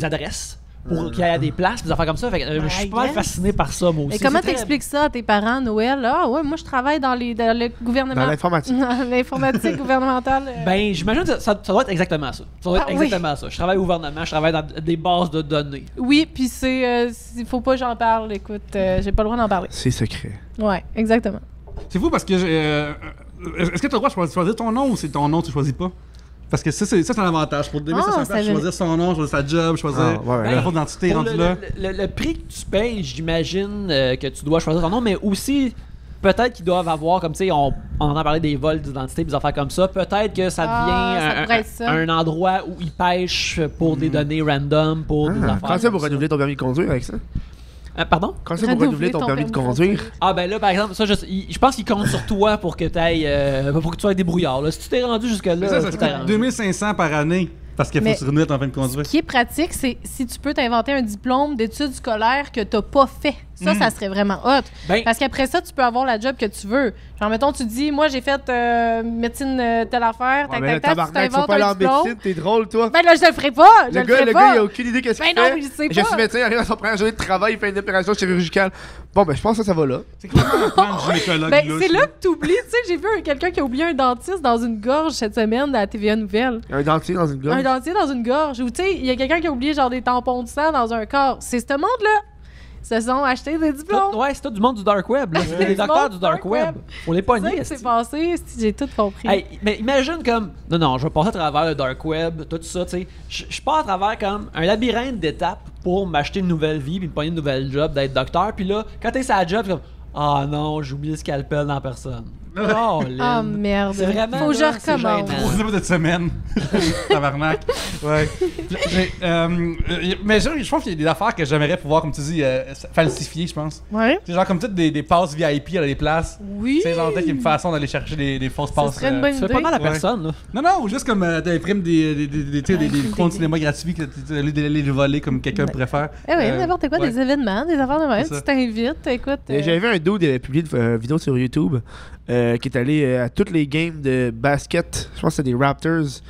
adresses pour qu'il y ait des places, des affaires comme ça. Fait que, je suis pas mal fasciné par ça, moi aussi. Mais comment C'est très- t'expliques ça à tes parents, Noël? Ah ouais, moi, je travaille dans le gouvernement. Dans l'informatique. Dans l'informatique gouvernementale. Ben, j'imagine que ça doit être exactement ça. Ça doit être Ah, oui. exactement ça. Je travaille au gouvernement, je travaille dans des bases de données. Oui, puis il faut pas que j'en parle. Écoute, j'ai pas le droit d'en parler. C'est secret. Ouais, exactement. C'est fou parce que est-ce que tu as le droit de choisir ton nom ou c'est ton nom que tu choisis pas? Parce que ça, c'est un avantage. Pour 2500$, ça veut- choisir son nom, choisir sa job, choisir Ah, ouais, la là. faute d'identité Pour rendu là. le prix que tu payes, j'imagine que tu dois choisir ton nom, mais aussi peut-être qu'ils doivent avoir, comme tu sais, on entend parler des vols d'identité, des affaires comme ça. Peut-être que ça ça pourrait être ça. devient un endroit où ils pêchent pour des données random, pour des affaires. Quand ça pour renouveler ton permis de conduire avec ça? Pardon? Quand ça pour renouveler ton permis de conduire? Ah ben là, par exemple, ça, je pense qu'ils comptent sur toi pour que tu ailles, pour que tu sois débrouillard. Là. Si tu t'es rendu jusque-là, Ça tu te t'es coûte rendu. 2500 par année parce qu'il faut Mais- se renouveler ton permis de Ce conduire. qui est pratique, c'est si tu peux t'inventer un diplôme d'études scolaires que t'as pas fait. Ça serait vraiment hot. Ben, Parce qu'après ça, tu peux avoir la job que tu veux. Genre, mettons, tu dis, moi, j'ai fait médecine telle affaire, Ouais, tac, mais là, tac, tac, tu tabarnak, faut t'inventes pas aller un en diplôme. médecine, t'es drôle, toi. Ben là, je le ferai pas! Je Le le gars, ferai il pas! a aucune idée qu'est-ce Ben qu'il non, fait. je sais Je pas. suis médecin, il arrive à son première journée de travail, il fait une opération chirurgicale. Bon, ben, je pense que ça va là. C'est clairement un plan de gynécologue. Ben, là, c'est ça. là que t'oublies. Tu sais, j'ai vu quelqu'un qui a oublié un dentiste dans une gorge cette semaine à la TVA Nouvelle. Il y a un dentier dans une gorge. Un dentier dans une gorge. Ou tu sais, il y a quelqu'un qui a oublié genre des tampons de sang dans un corps. C'est ce monde-là. Se sont achetés des diplômes. ouais, c'est tout du monde du dark web. là. C'est C'est des du docteurs monde du dark web. Faut les C'est ça pogner. qui s'est esti. passé. J'ai tout compris. Hey, mais imagine comme. Non, je vais passer à travers le dark web, tout ça, tu sais. Je pars à travers comme un labyrinthe d'étapes pour m'acheter une nouvelle vie puis me pogner une nouvelle job d'être docteur. Puis là, quand t'es sur la job, c'est comme. Ah non, j'ai oublié le scalpel dans personne. Oh, Ah merde. C'est vraiment. Faut que je là, c'est recommence. gênant. Au niveau de semaine. Tabarnak. Ouais. Mais je pense qu'il y a des affaires que j'aimerais pouvoir, comme tu dis, falsifier, je pense. Ouais. C'est genre comme toutes des passes VIP à des places. Oui. C'est genre peut-être qu'il y a une façon d'aller chercher des fausses Ça passes. serait une bonne Ça fait idée. pas mal à Ouais. personne, là. Non, ou juste comme t'imprimes des des comptes de cinéma gratuits que tu les voler comme quelqu'un pourrait faire. Eh oui, n'importe quoi, ouais. des événements, des affaires de même. C'est ça. Tu t'invites, écoute. J'avais vu un dude qui avait publié une vidéo sur YouTube qui est allé à toutes les games de basket. Je pense que c'était des Raptors.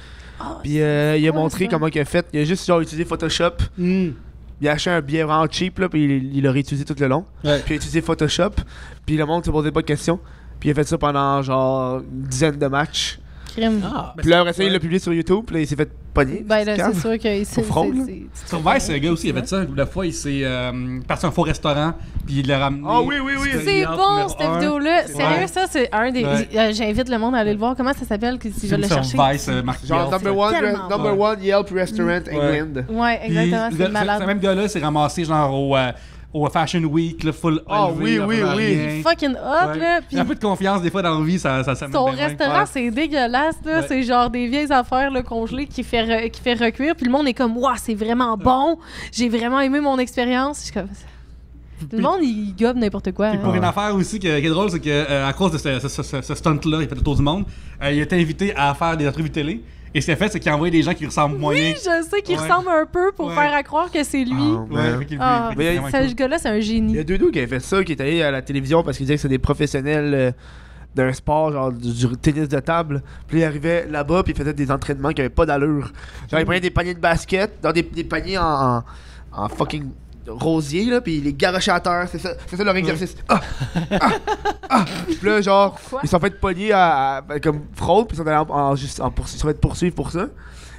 Puis il a montré comment il a fait. Il a juste genre utilisé Photoshop. Il a acheté un billet vraiment cheap, là, puis il l'a réutilisé tout le long. Ouais. Puis il a utilisé Photoshop. Puis le monde se posait pas de questions. Puis il a fait ça pendant genre une dizaine de matchs. Crime. Ah, Puis là, après ça, il l'a publié sur YouTube. Puis là, il s'est fait pogner. Ben là, Cave. c'est sûr que Pour fraude, là. Sur Vice, le gars aussi, il a fait ça. La fois, il s'est parti à un faux restaurant, puis il l'a ramené. Ah oui, oui, oui. C'est bon, cette vidéo-là. Ouais. Sérieux, ça, c'est un des. Ouais. J'invite le monde à aller le voir. Comment ça s'appelle si je le sur chercher? Vice, Mark Genre Yelp. number tellement one Yelp Restaurant England. Ouais, Puis, exactement, c'est Ce malade. même gars-là s'est ramassé genre au Fashion Week, là, full Ah élevé, oui, vraiment oui. rien. Fucking hot, Ouais. là. Puis Un peu de confiance des fois dans la vie, ça met son bien loin. restaurant, Ouais. c'est dégueulasse, là. Ouais. C'est genre des vieilles affaires là, congelées qui fait recuire. Puis le monde est comme, waouh, c'est vraiment bon. J'ai vraiment aimé mon expérience. Je suis comme. Le monde, il gobe n'importe quoi. Puis hein. pour une affaire aussi qui est drôle, c'est que à cause de ce stunt-là, il a fait le tour du monde, il a été invité à faire des entrevues télé. Et ce qu'il a fait, c'est qu'il a envoyé des gens qui ressemblent moyen. Oui, je sais qu'il Ouais. ressemble un peu pour Ouais. faire à croire que c'est lui. Ah, Ouais, man. fait qu'il- Ah, fait qu'il est vraiment ce cool. gars-là, c'est un Il y génie. a deux qui avaient fait ça, qui est allé à la télévision parce qu'ils disaient que c'est des professionnels d'un sport, genre du tennis de table. Puis il arrivait là-bas, puis il faisait des entraînements qui avaient pas d'allure. Genre, il prenait des paniers de basket, dans des paniers en fucking rosier, là, puis il les garochait à terre. C'est ça leur exercice. Puis là, genre, Pourquoi? ils se sont fait pogner comme fraude, puis ils sont allés ils se sont fait poursuivre pour ça.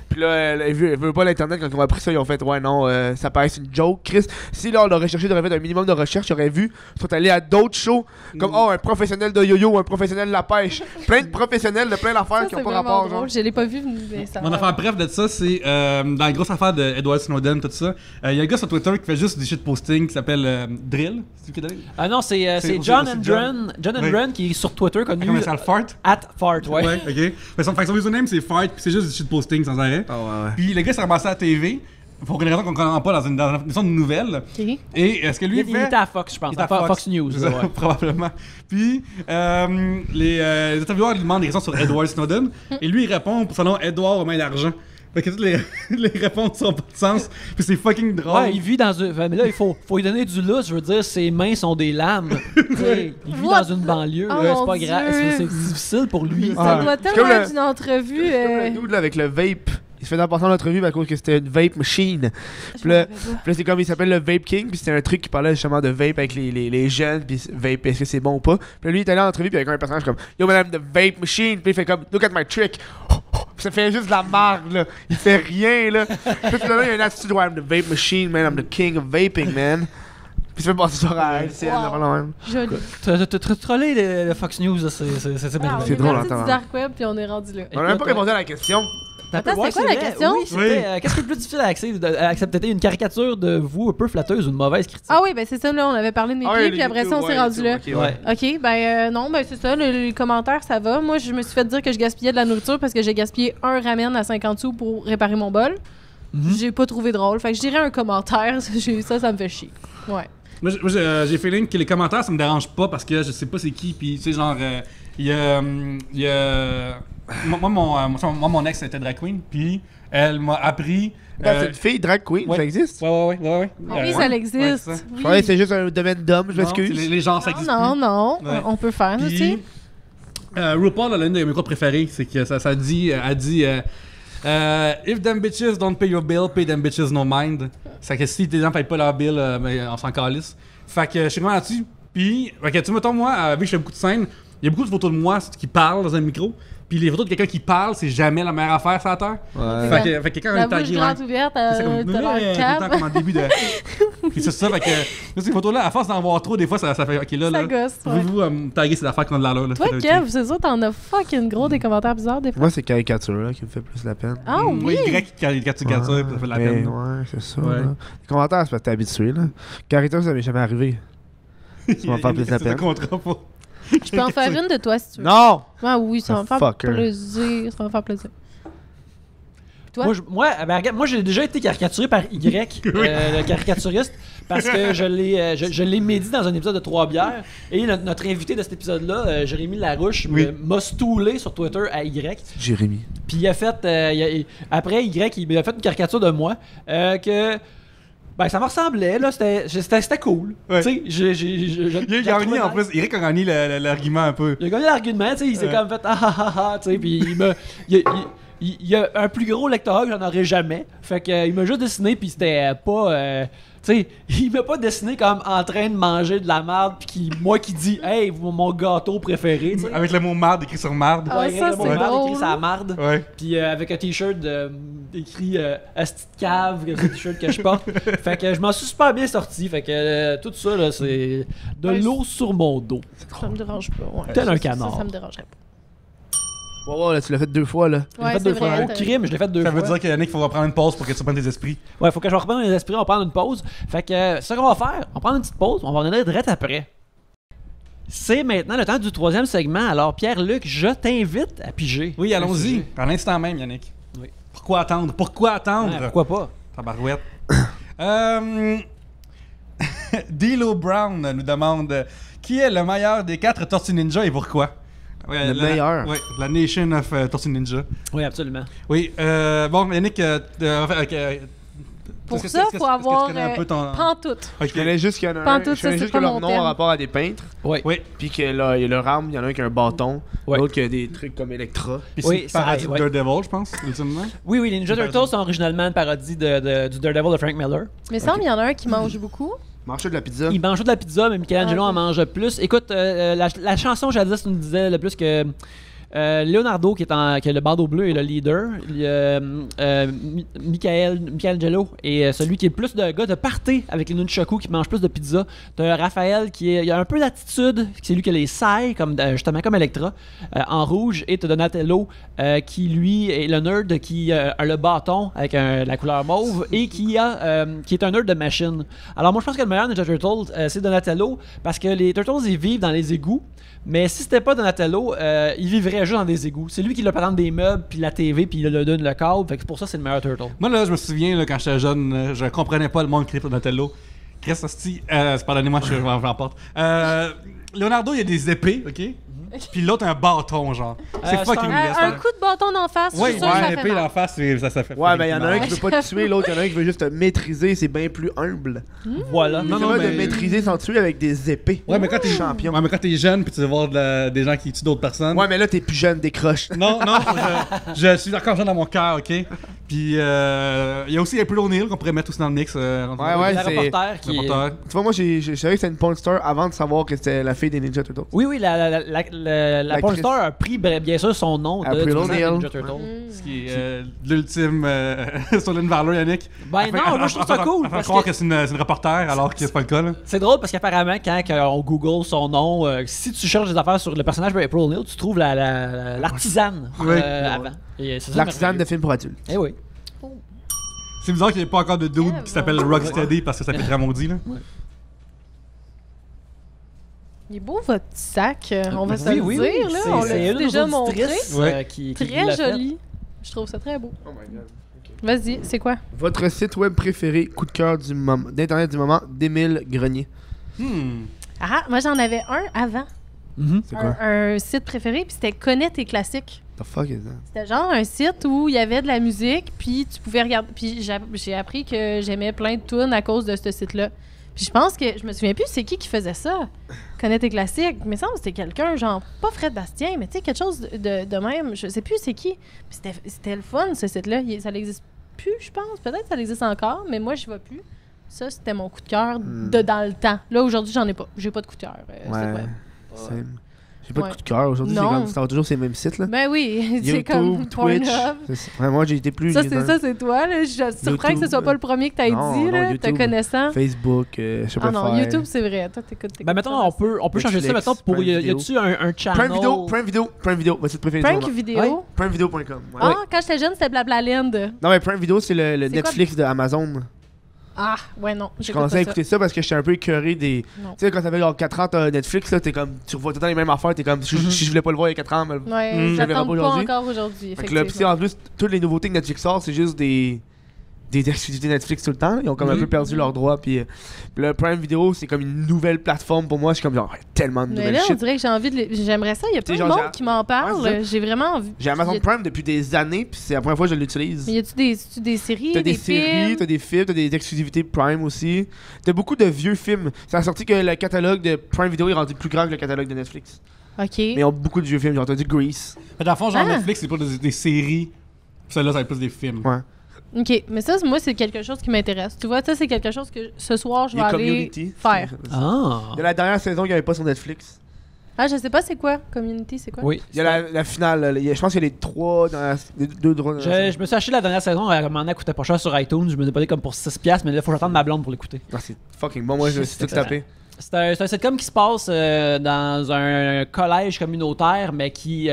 Puis là, ils veulent pas l'internet quand ils ont appris ça, ils ont fait ouais non, ça paraît une joke, Chris. Si là on l'aurait cherché, j'aurais fait un minimum de recherche, j'aurais vu, ils sont allés à d'autres shows, comme oh un professionnel de yo-yo ou un professionnel de la pêche. Plein de professionnels de plein d'affaires Ça, qui c'est ont pas vraiment rapport, drôle. genre. Je l'ai pas vu, mais ça. Mon affaire bref de ça, c'est dans la grosse affaire de Edward Snowden, tout ça. Il y a un gars sur Twitter qui fait juste des shitposting qui s'appelle Drill. C'est qui Drill? Ah non, c'est C'est John aussi Andron. John Ouais. Andron qui est sur Twitter connu Comment ça le fart? @fart, ouais. Ouais, ok. Mais son username c'est fart, puis c'est juste du shitposting sans arrêt. Ah ouais. Puis le gars s'est ramassé à la TV, pour une raison qu'on comprend pas, dans une émission de nouvelles. Ok. Et ce que lui Il fait. était à Fox, je pense. Il est à À Fox News. C'est ça, ouais. probablement. Puis, les intervieweurs lui demandent des questions sur Edward Snowden. Et lui, il répond pour son nom Edward aux mains d'argent. Fait que toutes les réponses n'ont pas de sens. Puis c'est fucking drôle. Ouais, il vit dans une. Mais là, il faut lui donner du lousse. Je veux dire, ses mains sont des lames. Tu sais, il vit What? dans une banlieue. Oh là, mon c'est pas grave. Dieu. C'est difficile pour lui. Ça Ouais. doit C'est tellement comme être une entrevue. C'est comme le dude là avec le vape. Il se fait passer en entrevue à cause que c'était une vape machine. Puis là, c'est comme il s'appelle le Vape King, puis c'était un truc qui parlait justement de vape avec les jeunes, puis vape, est-ce que c'est bon ou pas. Puis là, lui, il est allé en entrevue, puis avec un personnage comme Yo, madame, the vape machine, puis il fait comme Look at my trick. Puis ça fait juste de la marde, là. Il fait rien, là. Puis là, il y a une attitude où I'm the vape machine, man, I'm the king of vaping, man. Puis il se fait passer sur la LCN, Wow. là, pas loin. Joli. Troller le Fox News, là, c'est Ah, merveilleux. C'est drôle, on est parti hein, du dark web, puis on est rendu là. On a même pas répondu à la question. Attends, c'était quoi la question? Oui, c'était, Oui. qu'est-ce qui est le plus difficile à accepter? Une caricature de vous un peu flatteuse ou une mauvaise critique? Ah oui, ben c'est ça, là, on avait parlé de mes pieds, puis après ça, on s'est rendu là. Ok, ben non, ben c'est ça, les commentaires, ça va. Moi, je me suis fait dire que je gaspillais de la nourriture parce que j'ai gaspillé un ramen à 50 sous pour réparer mon bol. J'ai pas trouvé drôle, fait que je dirais un commentaire, ça me fait chier. Ouais. Moi, j'ai feeling que les commentaires, ça me dérange pas parce que je sais pas c'est qui. Puis, tu sais, genre, il y a. Moi, mon ex était drag queen, puis elle m'a appris. C'est une fille, drag queen, ouais. ça existe? Ouais. Oui, ça existe. ouais, c'est ça. Oui. Je croyais que c'est juste un domaine d'homme, je Non, m'excuse. les gens, ça existe. Non, Ouais. on peut faire, tu sais. Puis, RuPaul, elle a une de mes quotes préférées, c'est que ça dit, elle dit If them bitches don't pay your bill, pay them bitches no mind. C'est que si tes gens payent pas leur bill, ben, on s'en calisse. Fait que je suis vraiment là-dessus. Puis, fait que, tu mettons, moi, vu que je fais beaucoup de scènes, il y a beaucoup de photos de moi qui parlent dans un micro. Puis les photos de quelqu'un qui parle, c'est jamais la meilleure affaire sur la terre. Ouais. Fait que quelqu'un a La une bouche taguée. grande ouverte, C'est comme, t'as l'air tout le temps cave. comme en début de. Puis c'est ça, fait que là, ces photos-là, à force d'en voir trop, des fois, ça fait. Ok, là, Ça là. gosse, ouais. Vous me taguer ces affaires qui ont de l'allure. là, Toi, fait, ok. Kev, c'est sûr, t'en as fucking gros des commentaires bizarres des fois. Moi, c'est caricature là, qui me fait plus la peine. Ah Moi, oui! Y qui caricature, puis ça fait de la Ben, peine. ouais, c'est ça. Ouais. là. Les commentaires, c'est parce que t'es habitué. Là. Caricature, ça m'est jamais arrivé. Ça va me faire plus la C'est peine. un contrat pour. Je peux en faire une de toi si tu veux. Non! Ah oui, ça va me faire Fucker. plaisir. Ça va me faire plaisir. Toi? Ben, regarde, moi, j'ai déjà été caricaturé par Y, le caricaturiste, parce que je l'ai médit dans un épisode de 3 bières. Et notre invité de cet épisode-là, Jérémy Larouche, Oui. m'a stoulé sur Twitter à Y. Jérémy. Puis il a fait, après Y, il m'a fait une caricature de moi que. Ben, ça me ressemblait, là, c'était cool. Ouais. Tu sais, Il a gagné en plus. Eric a gagné l'argument un peu. Il a gagné l'argument, tu sais, il s'est comme fait ah ah ah ah, tu sais, puis il il y a un plus gros lectorat que j'en aurais jamais. Fait que il m'a juste dessiné, puis c'était pas. Tu sais, il m'a pas dessiné comme en train de manger de la marde, puis moi qui dis, hey, mon gâteau préféré, tu sais. Avec le mot marde écrit sur marde. Ah, ça, le mot c'est marde drôle. écrit sa marde. Ouais. Puis avec un t-shirt écrit Asti de cave, c'est le t-shirt que je porte. Fait que je m'en suis super bien sorti. Fait que tout ça, là, c'est de Ouais, l'eau sur mon dos. Ça me dérange pas. Ouais. Tel un Ça, canard. Ça me dérangerait pas. Wow, là, tu l'as fait 2 fois, là. Je l'ai Ouais, fait c'est 2 fois. vrai. Au crime, je l'ai fait 2 Ça fois. veut dire que Yannick, il faut reprendre une pause pour que tu reprennes tes esprits. Ouais, faut que je reprenne les esprits, on va prendre une pause. Fait que c'est ça qu'on va faire. On va prendre une petite pause, on va en revenir direct après. C'est maintenant le temps du 3e segment. Alors, Pierre-Luc, je t'invite à piger. Oui, un allons-y. sujet. À l'instant même, Yannick. Oui. Pourquoi attendre? Pourquoi attendre? Ouais, pourquoi pas? Tabarouette. D'Lo Brown nous demande qui est le meilleur des 4 Tortues Ninja et pourquoi? Ouais, Le meilleur? Oui, la Nation of Tortues Ninja. Oui, absolument. Oui, bon, Yannick, Pour est-ce que- ça, est-ce que- faut est-ce que tu avoir connais un peu ton... pantoute. Ok. Je connais juste qu'il y en a Pantoute, je connais ça, juste c'est que pas leur mon nom thème. a rapport à des peintres. Oui. Oui, Puis qu'il y a leur arme, il y en a un qui a un bâton. Ouais. L'autre qui a des trucs comme Electra. puis Oui, c'est ça parodie aide, de ouais. Daredevil, je pense, ultimement. Oui, les Ninja Turtles sont originalement une parodie du Daredevil de Frank Miller. Mais ça, il y en a un qui mange beaucoup. Marché de la pizza. Il mange de la pizza, mais Michelangelo Ah, en ok. mange plus. Écoute, la chanson jadis nous disait le plus que Leonardo, qui est le bandeau bleu, est le leader. Il y a, Michelangelo est celui qui est plus de gars de party avec les nunchaku, qui mange plus de pizza. T'as Raphaël il a un peu d'attitude, c'est lui qui a les sailles, justement comme Electra, en rouge. Et t'as Donatello, qui lui est le nerd qui a le bâton avec la couleur mauve et qui est un nerd de machine. Alors moi je pense que le meilleur Ninja Turtle, c'est Donatello, parce que les Turtles ils vivent dans les égouts. Mais si c'était pas Donatello, il vivrait juste dans des égouts. C'est lui qui leur présente des meubles, puis la TV, puis il leur donne le câble. Fait que pour ça, c'est le meilleur Turtle. Moi, là, je me souviens, là, quand j'étais jeune, je comprenais pas le monde qui Donatello. Chris, hostie, pardonnez-moi, je m'emporte. Leonardo, il a des épées, OK? Puis l'autre, un bâton, genre. C'est c'est fucking un- laisse. Un coup de bâton d'en face, je Ouais, suis sûre que ça fait épée mal. d'en face, ça fait. Ouais, mais il y en a un qui qui veut pas te tuer, l'autre, il y en a un qui veut juste te maîtriser, c'est bien plus humble. Voilà. Il est Non, non, capable de mais- maîtriser sans tuer avec des épées. Ouais, mais quand t'es champion. Ouais, mais quand t'es jeune, puis tu vas voir des gens qui tuent d'autres personnes. Ouais, mais là, t'es plus jeune, décroche. Non, non, je suis encore jeune dans mon cœur, OK? Puis, il y a aussi April O'Neil qu'on pourrait mettre aussi dans le mix. Ouais, la c'est- reporter qui est... Reporter. Tu vois, moi, je savais que c'était une porn star avant de savoir que c'était la fille des Ninja Turtles. Oui, la L'actrice. pornstar a pris bien sûr son nom de April du O'Neil. Ninja Turtle. Ce qui est l'ultime Stolen Valor, Yannick. Ben non, moi je trouve ça cool. Elle fait Parce croire que que c'est une reporter alors que c'est pas le cas, là. c'est drôle parce qu'apparemment, quand on Google son nom, si tu cherches des affaires sur le personnage de April O'Neil, tu trouves l'artisane Oui. avant. Et c'est ça, L'artisane de merveilleux. films pour adultes. Eh oui. C'est bizarre qu'il n'y ait pas encore de dude Yeah, qui s'appelle bon. Rocksteady parce que ça fait très maudit, là. Il est beau votre sac, on va se Oui, le oui, dire, oui. là. C'est- On c'est l'a une déjà de nos montré. auditrices, Ouais. qui Très l'a fait. joli. Je trouve ça très beau. Oh my god. Vas-y, c'est quoi? Votre site web préféré, coup de cœur du moment, d'internet du moment, d'Émile Grenier. Ah, moi j'en avais un avant. Mhm. C'est quoi? Un site préféré, puis c'était Connais tes classiques. The fuck is that? C'était genre un site où il y avait de la musique, puis tu pouvais regarder. Puis j'ai appris que j'aimais plein de tunes à cause de ce site-là. Puis je pense que je me souviens plus c'est qui faisait ça. Connais tes classiques. Mais ça me semble que c'était quelqu'un, genre, pas Fred Bastien, mais tu sais, quelque chose de même. Je sais plus c'est qui. Puis c'était le fun, ce site-là. Ça n'existe plus, je pense. Peut-être que ça existe encore, mais moi, je vois plus. Ça, c'était mon coup de cœur de dans le temps. Là, aujourd'hui, j'en ai pas. J'ai pas de coup de cœur. site web. Same. J'ai pas Ouais. de coup de cœur aujourd'hui, c'est Non. comme ça va toujours ces mêmes sites là. Ben oui, c'est YouTube, comme Twitch. Pornhub. C'est ça. Ouais, moi j'ai été plus. Ça, dans c'est toi. Là. Je suis surpris que ce soit pas le premier que tu aies Non, dit, non, là, te YouTube. connaissant. Facebook, je sais pas Ah non, faire. YouTube, c'est vrai. Toi, t'écoutes. Ben mettons, on peut changer ça. Netflix, Mettons, pour Prime y Video. a-tu un channel? Prime Video, votre site préféré du Prank moment. vidéo. Ouais. Primevideo.com. Ouais. Ah, quand j'étais jeune, c'était Blablaland. Non mais Prime Video c'est le C'est quoi? Netflix de Amazon. Ah, ouais, non. Je j'écoute commençais à pas écouter ça parce que j'étais un peu écœuré des. Tu Non. sais, quand ça fait genre 4 ans, t'as Netflix, là, t'es comme. Tu revois tout le temps les mêmes affaires, t'es comme. Si je voulais pas le voir il y a 4 ans, mais. ça. Ouais, je le ça verrai tente pas pas aujourd'hui. encore aujourd'hui. Fait que là, pis effectivement. en plus, toutes les nouveautés que Netflix sort, c'est juste des exclusivités Netflix tout le temps. Ils ont comme un peu perdu leurs droits. Puis le Prime Video, c'est comme une nouvelle plateforme pour moi. Je suis comme genre, tellement de Mais nouvelles là, on shit. dirait que j'ai envie de. J'aimerais ça. Il y a Tu sais, plein de genre, monde qui m'en parle. Ouais, c'est J'ai vraiment envie. J'ai Amazon Y a- Prime depuis des années, puis c'est la première fois que je l'utilise. Mais y a-tu des séries, T'as des films? séries, t'as des films, t'as des exclusivités Prime aussi. T'as beaucoup de vieux films. Ça a sorti que le catalogue de Prime Video est rendu plus grand que le catalogue de Netflix. OK. Mais ils ont beaucoup de vieux films. Genre, t'as du Grease. Dans le fond, genre Ah. Netflix, c'est pas des séries Celle-là, ça va être plus des films. Ouais. OK, mais ça, moi, c'est quelque chose qui m'intéresse. Tu vois, ça, c'est quelque chose que ce soir, je Il y vais a aller Community. faire. Ah. Il y a la dernière saison qu'il n'y avait pas sur Netflix. Ah, je sais pas c'est quoi, Community, c'est quoi? Oui. Il y a la finale. Là. Je pense qu'il y a les 3 les 2 droits. Je me suis acheté la dernière saison, elle m'en a coûté pas cher sur iTunes, je me l'ai payé comme pour 6$, mais là, faut que j'attende ma blonde pour l'écouter. Ah, c'est fucking bon. Moi, je me suis tout tapé. C'est un sitcom qui se passe dans un collège communautaire, mais qui,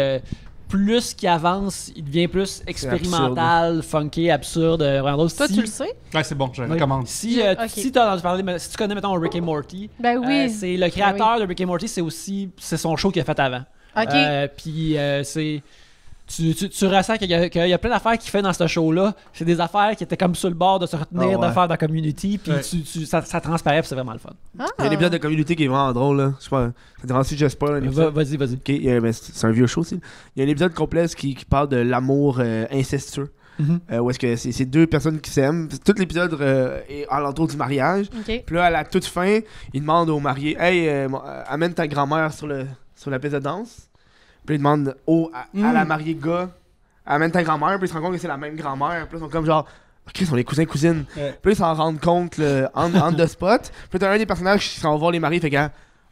plus qu'il avance, il devient plus expérimental, funky, absurde, vraiment drôle. Toi, tu le sais? Ouais, c'est bon, je Oui. recommande. Si Ok. si t'as entendu parler, si tu connais mettons Rick et Morty, Ben oui. c'est le créateur de Rick et Morty, c'est son show qu'il a fait avant. OK. Puis c'est tu ressens qu'il y a plein d'affaires qu'il fait dans ce show-là. C'est des affaires qui étaient comme sur le bord de se retenir Ah ouais. de faire dans la community. Puis Ouais. ça transparaît, puis c'est vraiment le fun. Ah. Il y a un épisode de Community qui est vraiment drôle. Là. Je sais pas. Ça te dérange si je spoil un épisode? Vas-y. Ok, ben, c'est un vieux show aussi. Il y a un épisode complet qui parle de l'amour incestueux. Où est-ce que c'est 2 personnes qui s'aiment. Tout l'épisode est alentour du mariage. OK. Puis là, à la toute fin, il demande au marié Hey, amène ta grand-mère sur la piste de danse. Puis il demande à la mariée gars Amène ta grand-mère. Puis ils se rendent compte que c'est la même grand-mère. Puis là, ils sont comme genre Chris, on est cousins-cousines. Ouais. Puis là, ils s'en rendent compte on the spot. Puis t'as un des personnages qui s'en va voir les mariés. Fait que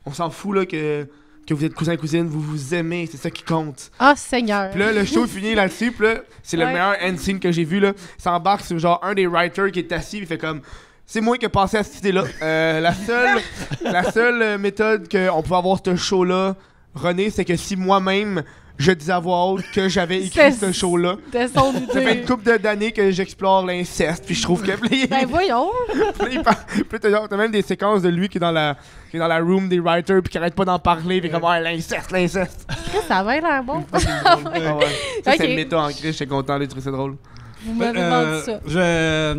on s'en fout là que vous êtes cousins-cousines. Vous vous aimez. C'est ça qui compte. Ah, Seigneur. Puis là, le show finit là-dessus. Puis là, c'est le Ouais. meilleur end scene que j'ai vu. Là. Il s'embarque sur genre un des writers qui est assis. Il fait comme c'est moi qui ai pensé à cette idée-là. La seule méthode qu'on pouvait avoir ce show-là, René, c'est que si moi-même je disais à voix haute que j'avais écrit C'est- ce show-là. C'était son Ça fait une idée. couple d'années que j'explore l'inceste. Puis je trouve que. Ben voyons. Puis t'as même des séquences de lui qui est dans la room des writers. Puis qui arrête pas d'en parler. Puis comme l'incest. Ça avait l'air bon. Ah ouais. Ça, c'est Ok. le méta en crise. J'étais content de trouver ça drôle. Vous m'avez vendu ça.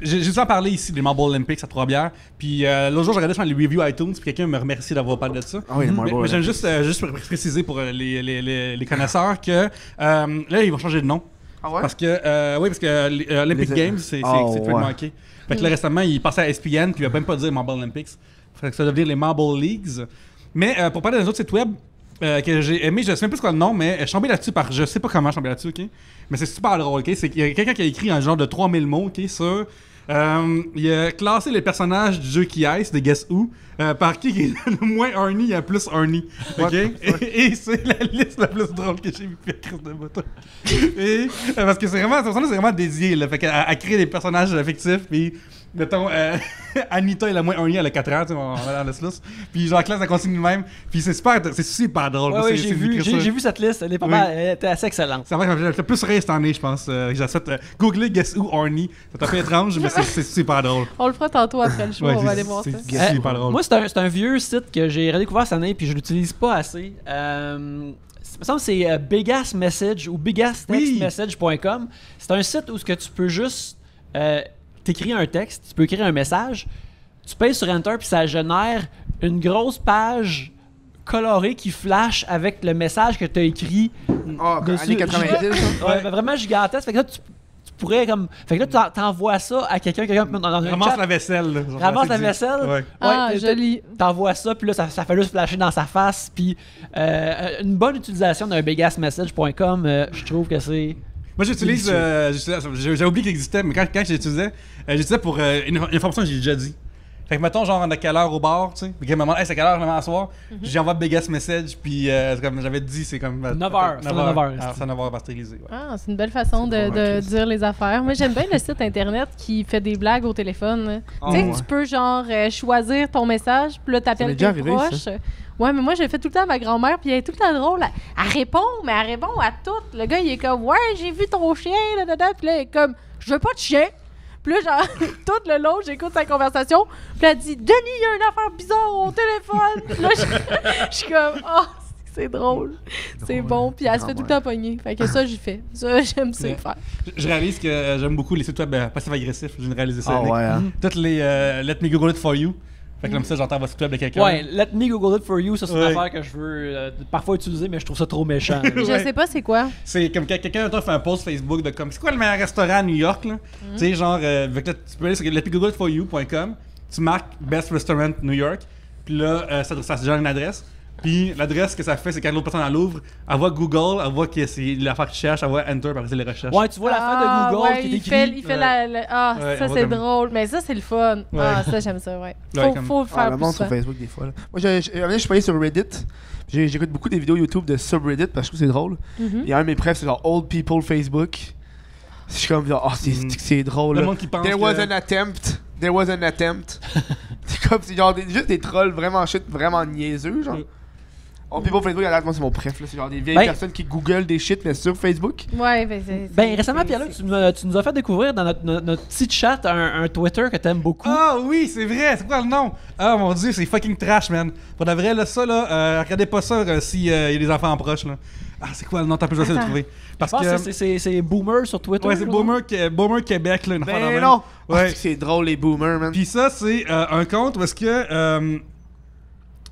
J'ai juste en parler ici des Marble Olympics à Trois-Bières. Puis l'autre jour, j'ai regardé les reviews iTunes. Puis quelqu'un me remercie d'avoir parlé de ça. Ah oui, les Marble Mais j'aime Olympics. juste préciser pour les connaisseurs que là, ils vont changer de nom. Ah ouais? Parce que les Olympic Les- Games, c'est Oh, complètement ouais. manqué. Fait que là, récemment, il passait à ESPN, puis il va même pas dire Marble Olympics. Fait que ça va devenir les Marble Leagues. Mais pour parler d'un autre site web que j'ai aimé, je sais même plus quoi le nom, mais je suis tombé là-dessus par je sais pas comment je suis tombé là-dessus, ok? Mais c'est super drôle, ok? C'est qu'il y a quelqu'un qui a écrit un genre de 3000 mots, ok? Sur. Il a classé les personnages du jeu qui est de Guess Who par qui est le moins horny à plus horny. Ok? Et c'est la liste la plus drôle que j'ai vue depuis la crise de bouton. Et parce que c'est vraiment dédié, là. Fait qu'à créer des personnages fictifs, puis mettons, Anita est la moins horny, elle a 4 ans, tu sais, on va dans le slus. Puis genre, la classe, elle continue de même. Puis c'est super drôle. Ouais, C'est- j'ai c'est vu, écrit ça. j'ai vu cette liste, elle est pas Oui. mal, elle était assez excellente. C'est vrai que j'ai fait plus rire cette année, je pense. J'ai fait googler Guess Who Horny. Ça t'a fait étrange, mais c'est super drôle. On le fera tantôt après le show. Ouais, On va c'est- aller voir ça. c'est super drôle. Moi, c'est un vieux site que j'ai redécouvert cette année puis je l'utilise pas assez. Il me semble que c'est Big Ass Message ou biggastextmessage.com. C'est un site où ce que tu peux juste t'écrire un texte, tu peux écrire un message, tu payes sur Enter puis ça génère une grosse page colorée qui flash avec le message que tu as écrit. Ah, Dessus. années 90, ça? Ouais, mais vraiment gigantesque. Fait que là, tu pourrais comme. Fait que là, t'envoies ça à quelqu'un dans un Ramasse chat. la vaisselle. Là, genre, Ramasse c'est la dit. vaisselle. Ouais. Ah, Ouais, joli. T'envoies ça, puis là, ça fait juste flasher dans sa face. Puis une bonne utilisation d'un bigassmessage.com, je trouve que c'est. Moi, j'utilise. J'ai oublié qu'il existait, mais quand j'utilisais pour une information que j'ai déjà dit. Fait que mettons, genre, on a quelle heure au bar, tu sais. Puis, maman, hey, c'est quelle heure le soir? J'envoie Big Ass Message, puis c'est comme j'avais dit, c'est comme. 9 heures, c'est 9 heures. Ah, c'est 9 heures pasteurisé, ouais. Ah, c'est une belle façon C'est de drôle, dire les affaires. Moi, j'aime bien le site internet qui fait des blagues au téléphone. Là. Ah, Tu sais, ouais. tu peux genre choisir ton message, puis là, Ça t'appelles m'est tes déjà arrivé, proches. Ouais, mais moi, j'ai fait tout le temps à ma grand-mère, puis elle est tout le temps drôle. Elle répond, mais elle répond à tout. Le gars, il est comme, ouais, j'ai vu ton chien, là, puis là, il est comme, je veux pas de chien. Puis là, genre, tout le long, j'écoute sa conversation. Puis elle dit, Denis, il y a une affaire bizarre au téléphone. Puis là, je suis comme, oh, c'est drôle. C'est bon. Puis elle se fait tout le temps pogner. Fait que ça, j'y fais. Ça, j'aime ça Ouais. faire. Je réalise que j'aime beaucoup les sites web passifs-agressifs. J'ai réalisé ça. Ah ouais, hein. Toutes les Let me Google it for you. Fait que comme ça, j'entends votre site web de quelqu'un. Ouais, let me Google it for you, ça c'est une Ouais. affaire que je veux parfois utiliser, mais je trouve ça trop méchant. Je sais pas c'est quoi. C'est comme quand quelqu'un fait un post Facebook de comme c'est quoi le meilleur restaurant à New York là? Tu sais genre fait que là, tu peux aller sur letmegoogleitforyou.com, tu marques Best Restaurant New York, puis là ça te génère une adresse. Puis l'adresse que ça fait, c'est quand l'autre personne elle l'ouvre, elle voit Google, elle voit que c'est l'affaire qu'il cherche, elle voit Enter, puis après c'est les recherches. Ouais, tu vois la fin de Google ouais, qui est il écrit. fait, il fait Ouais. Ah, Ouais, ça on voit c'est comme- drôle. Mais ça, c'est le fun. Ouais. Ah, ça, j'aime ça, ouais. Ouais, comme- Faut le faire le plus monde sur souvent. Facebook des fois. Là. Moi, je suis pas allé sur Reddit. J'écoute beaucoup des vidéos YouTube de subreddit parce que je trouve que c'est drôle. Mhm. Et un de mes préfs, c'est genre Old People Facebook. Je suis comme genre, oh, c'est drôle. Le Là. monde qui pense There que- was an attempt. There was an attempt. C'est comme, c'est genre juste des trolls vraiment shit, vraiment niaiseux, genre. Mm. Old People Facebook, à moi, c'est mon préf. Là. C'est genre des vieilles Ben- personnes qui googlent des shit, mais sur Facebook. Ouais, ben c'est. Ben récemment, Pierre-Luc, tu nous as fait découvrir dans notre petit chat un Twitter que t'aimes beaucoup. Ah oui, c'est vrai, c'est quoi le nom? Ah mon dieu, c'est fucking trash, man. Pour de vrai, là, ça, là, regardez pas ça s'il y a des enfants proches, là. Ah, c'est quoi le nom? T'as pu essayer de le Attends. trouver. Parce Je pense que. que c'est Boomer sur Twitter. Ouais, c'est là. Boomer Québec, là, une affaire de Ben même. non! Ouais. Ah, c'est drôle, les boomers, man. Puis ça, c'est un compte où est-ce que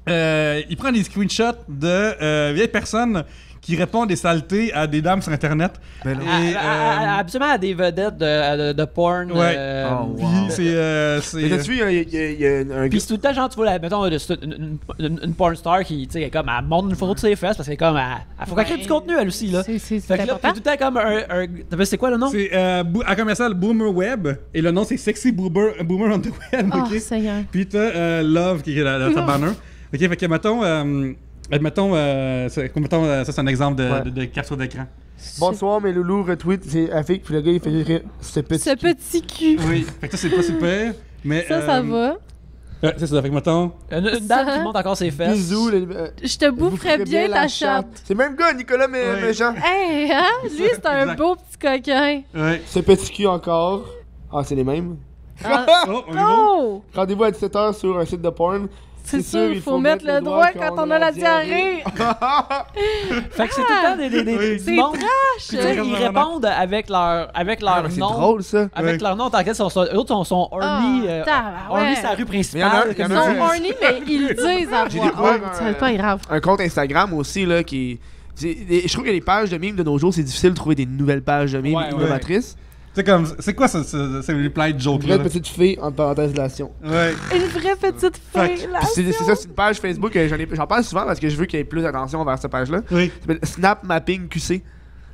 il prend des screenshots de vieilles personnes qui répondent des saletés à des dames sur Internet. Ben non. Et, Absolument à des vedettes de porn. Ouais. Oh, wow. Puis c'est Mais t'as-tu vu, il y a un Puis gars. c'est tout le temps, genre, tu vois, mettons, une porn star qui, tu sais, comme, elle montre une photo de ses fesses parce qu'elle est comme, elle faut qu'elle crée du contenu, elle aussi, là. C'est Fait que là, important. t'as tout le temps comme un c'est quoi le nom? c'est à commercial Boomer Web et le nom c'est Sexy Boomer on the Web. Oh, Ok. Seigneur. Puis t'as Love qui est la banner. Ok, fait que mettons, ça c'est un exemple de capture d'écran. Bonsoir, mes loulous, retweet, c'est Afik, puis le gars il fait écrire ce petit. Ce petit cul. Oui, fait que ça c'est pas super, mais Ça va. Ouais, c'est ça, fait que mettons. Une dame qui monte encore ses fesses. Bisous, Je te boufferais bien ta chatte. C'est le même gars, Nicolas Ouais. Méjean. Hey, hein? Lui, c'est un Exact. beau petit coquin. Ouais. Ce petit cul encore. Ah, c'est les mêmes. Ah. Oh, on est bon. Oh! Rendez-vous à 17h sur un site de porn. C'est sûr, il faut mettre le doigt quand on a la diarrhée. Fait que c'est tout le temps des C'est du monde. trash! Puis, tu sais, ils répondent avec leur Ah, c'est nom. drôle, ça. Avec Ouais. leur nom, tant qu'elles sont autres sont horny. tabarouette. Horny, c'est la rue Mais principale. y en a comme un- Ils y en a ça. sont horny, mais ils le disent à J'ai voix découvert haute. C'est pas grave. Un compte Instagram aussi, là, qui. Je trouve que les pages de mimes de nos jours, c'est difficile de trouver des nouvelles pages de mimes Ouais, ouais. innovatrices. C'est comme, c'est quoi ça, c'est les plein de jokes Une là? vraie petite fille, entre parenthèses, relation. Ouais. Une vraie petite fille, là. Puis c'est ça, c'est une page Facebook, j'en parle souvent parce que je veux qu'il y ait plus d'attention vers cette page-là. Oui. Ça s'appelle Snap Mapping QC.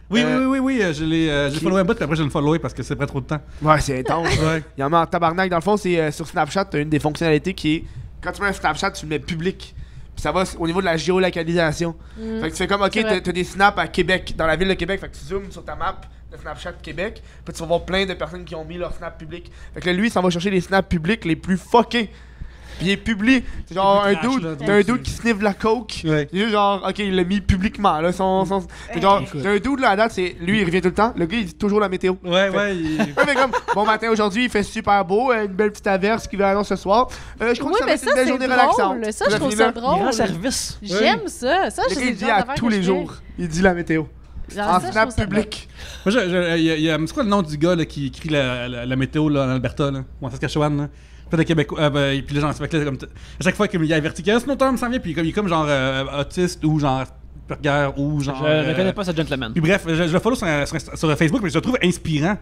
Oui, Euh, oui, je l'ai followé un bout, puis après je le followé parce que c'est pas trop de temps. Ouais, c'est intense. Ouais. Il y en a en tabarnak. Dans le fond, c'est sur Snapchat, t'as une des fonctionnalités qui est quand tu mets un Snapchat, tu le mets public. Puis ça va au niveau de la géolocalisation. Fait que tu fais comme, ok, C'est vrai. t'as des snaps à Québec, dans la ville de Québec. Fait que tu zoomes sur ta map de Snapchat Québec. Puis tu vas voir plein de personnes qui ont mis leur snap public. Fait que là, lui, ça va chercher les snaps publics les plus fuckés. Puis il est publié. C'est genre Les un plus trash, dude, là, t'as un donc, dude qui sniffe de la coke. Ouais. C'est juste genre, ok, il l'a mis publiquement. Là, c'est genre, t'as un dude là à date, c'est lui, il revient tout le temps. Le gars, il dit toujours la météo. Ouais, Fait- ouais. Ouais, mais comme, bon matin aujourd'hui, il fait super beau, une belle petite averse qui va annoncer ce soir. Je crois Oui, que ça va mais être ça, une belle c'est journée drôle. relaxante. Ça, je trouve ça Il rend drôle. service. J'aime ça. Ça, Le c'est gars, il le dit genre à d'affaire tous que les je fais. jours, il dit la météo. Genre, En ça, je snap trouve ça public. Moi, c'est quoi le nom du gars là, qui écrit la météo là, en Alberta, là, ou en Saskatchewan, là? Fait de Québec, puis les gens, c'est fait que là, comme à chaque fois qu'il y a averti que ce automne s'en vient, puis il est comme genre autiste ou genre Asperger ou genre. Je ne connais pas ce gentleman. Puis bref, je le follow sur Facebook, mais je le trouve inspirant.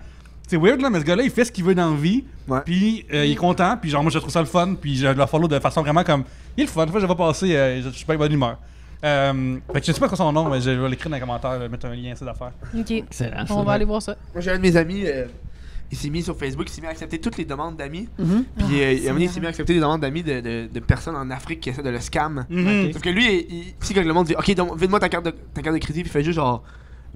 C'est weird là, mais ce gars-là, il fait ce qu'il veut dans la vie, Ouais. puis il est content, puis genre moi je trouve ça le fun, puis je le follow de façon vraiment comme il est le fun. Une fois je vais passer, je suis pas de bonne humeur. Fait que je sais pas quoi son nom, mais je vais l'écrire dans les commentaires, mettre un lien à cette affaire. Ok. Excellent. On va aller voir ça. Moi, j'ai un de mes amis, il s'est mis sur Facebook, il s'est mis à accepter toutes les demandes d'amis. Mhm. Puis il c'est s'est mis à accepter des demandes d'amis de personnes en Afrique qui essaient de le scam. Mhm. Sauf que lui, tu sais, quand le monde dit, ok, vide-moi ta carte de crédit, puis il fait juste genre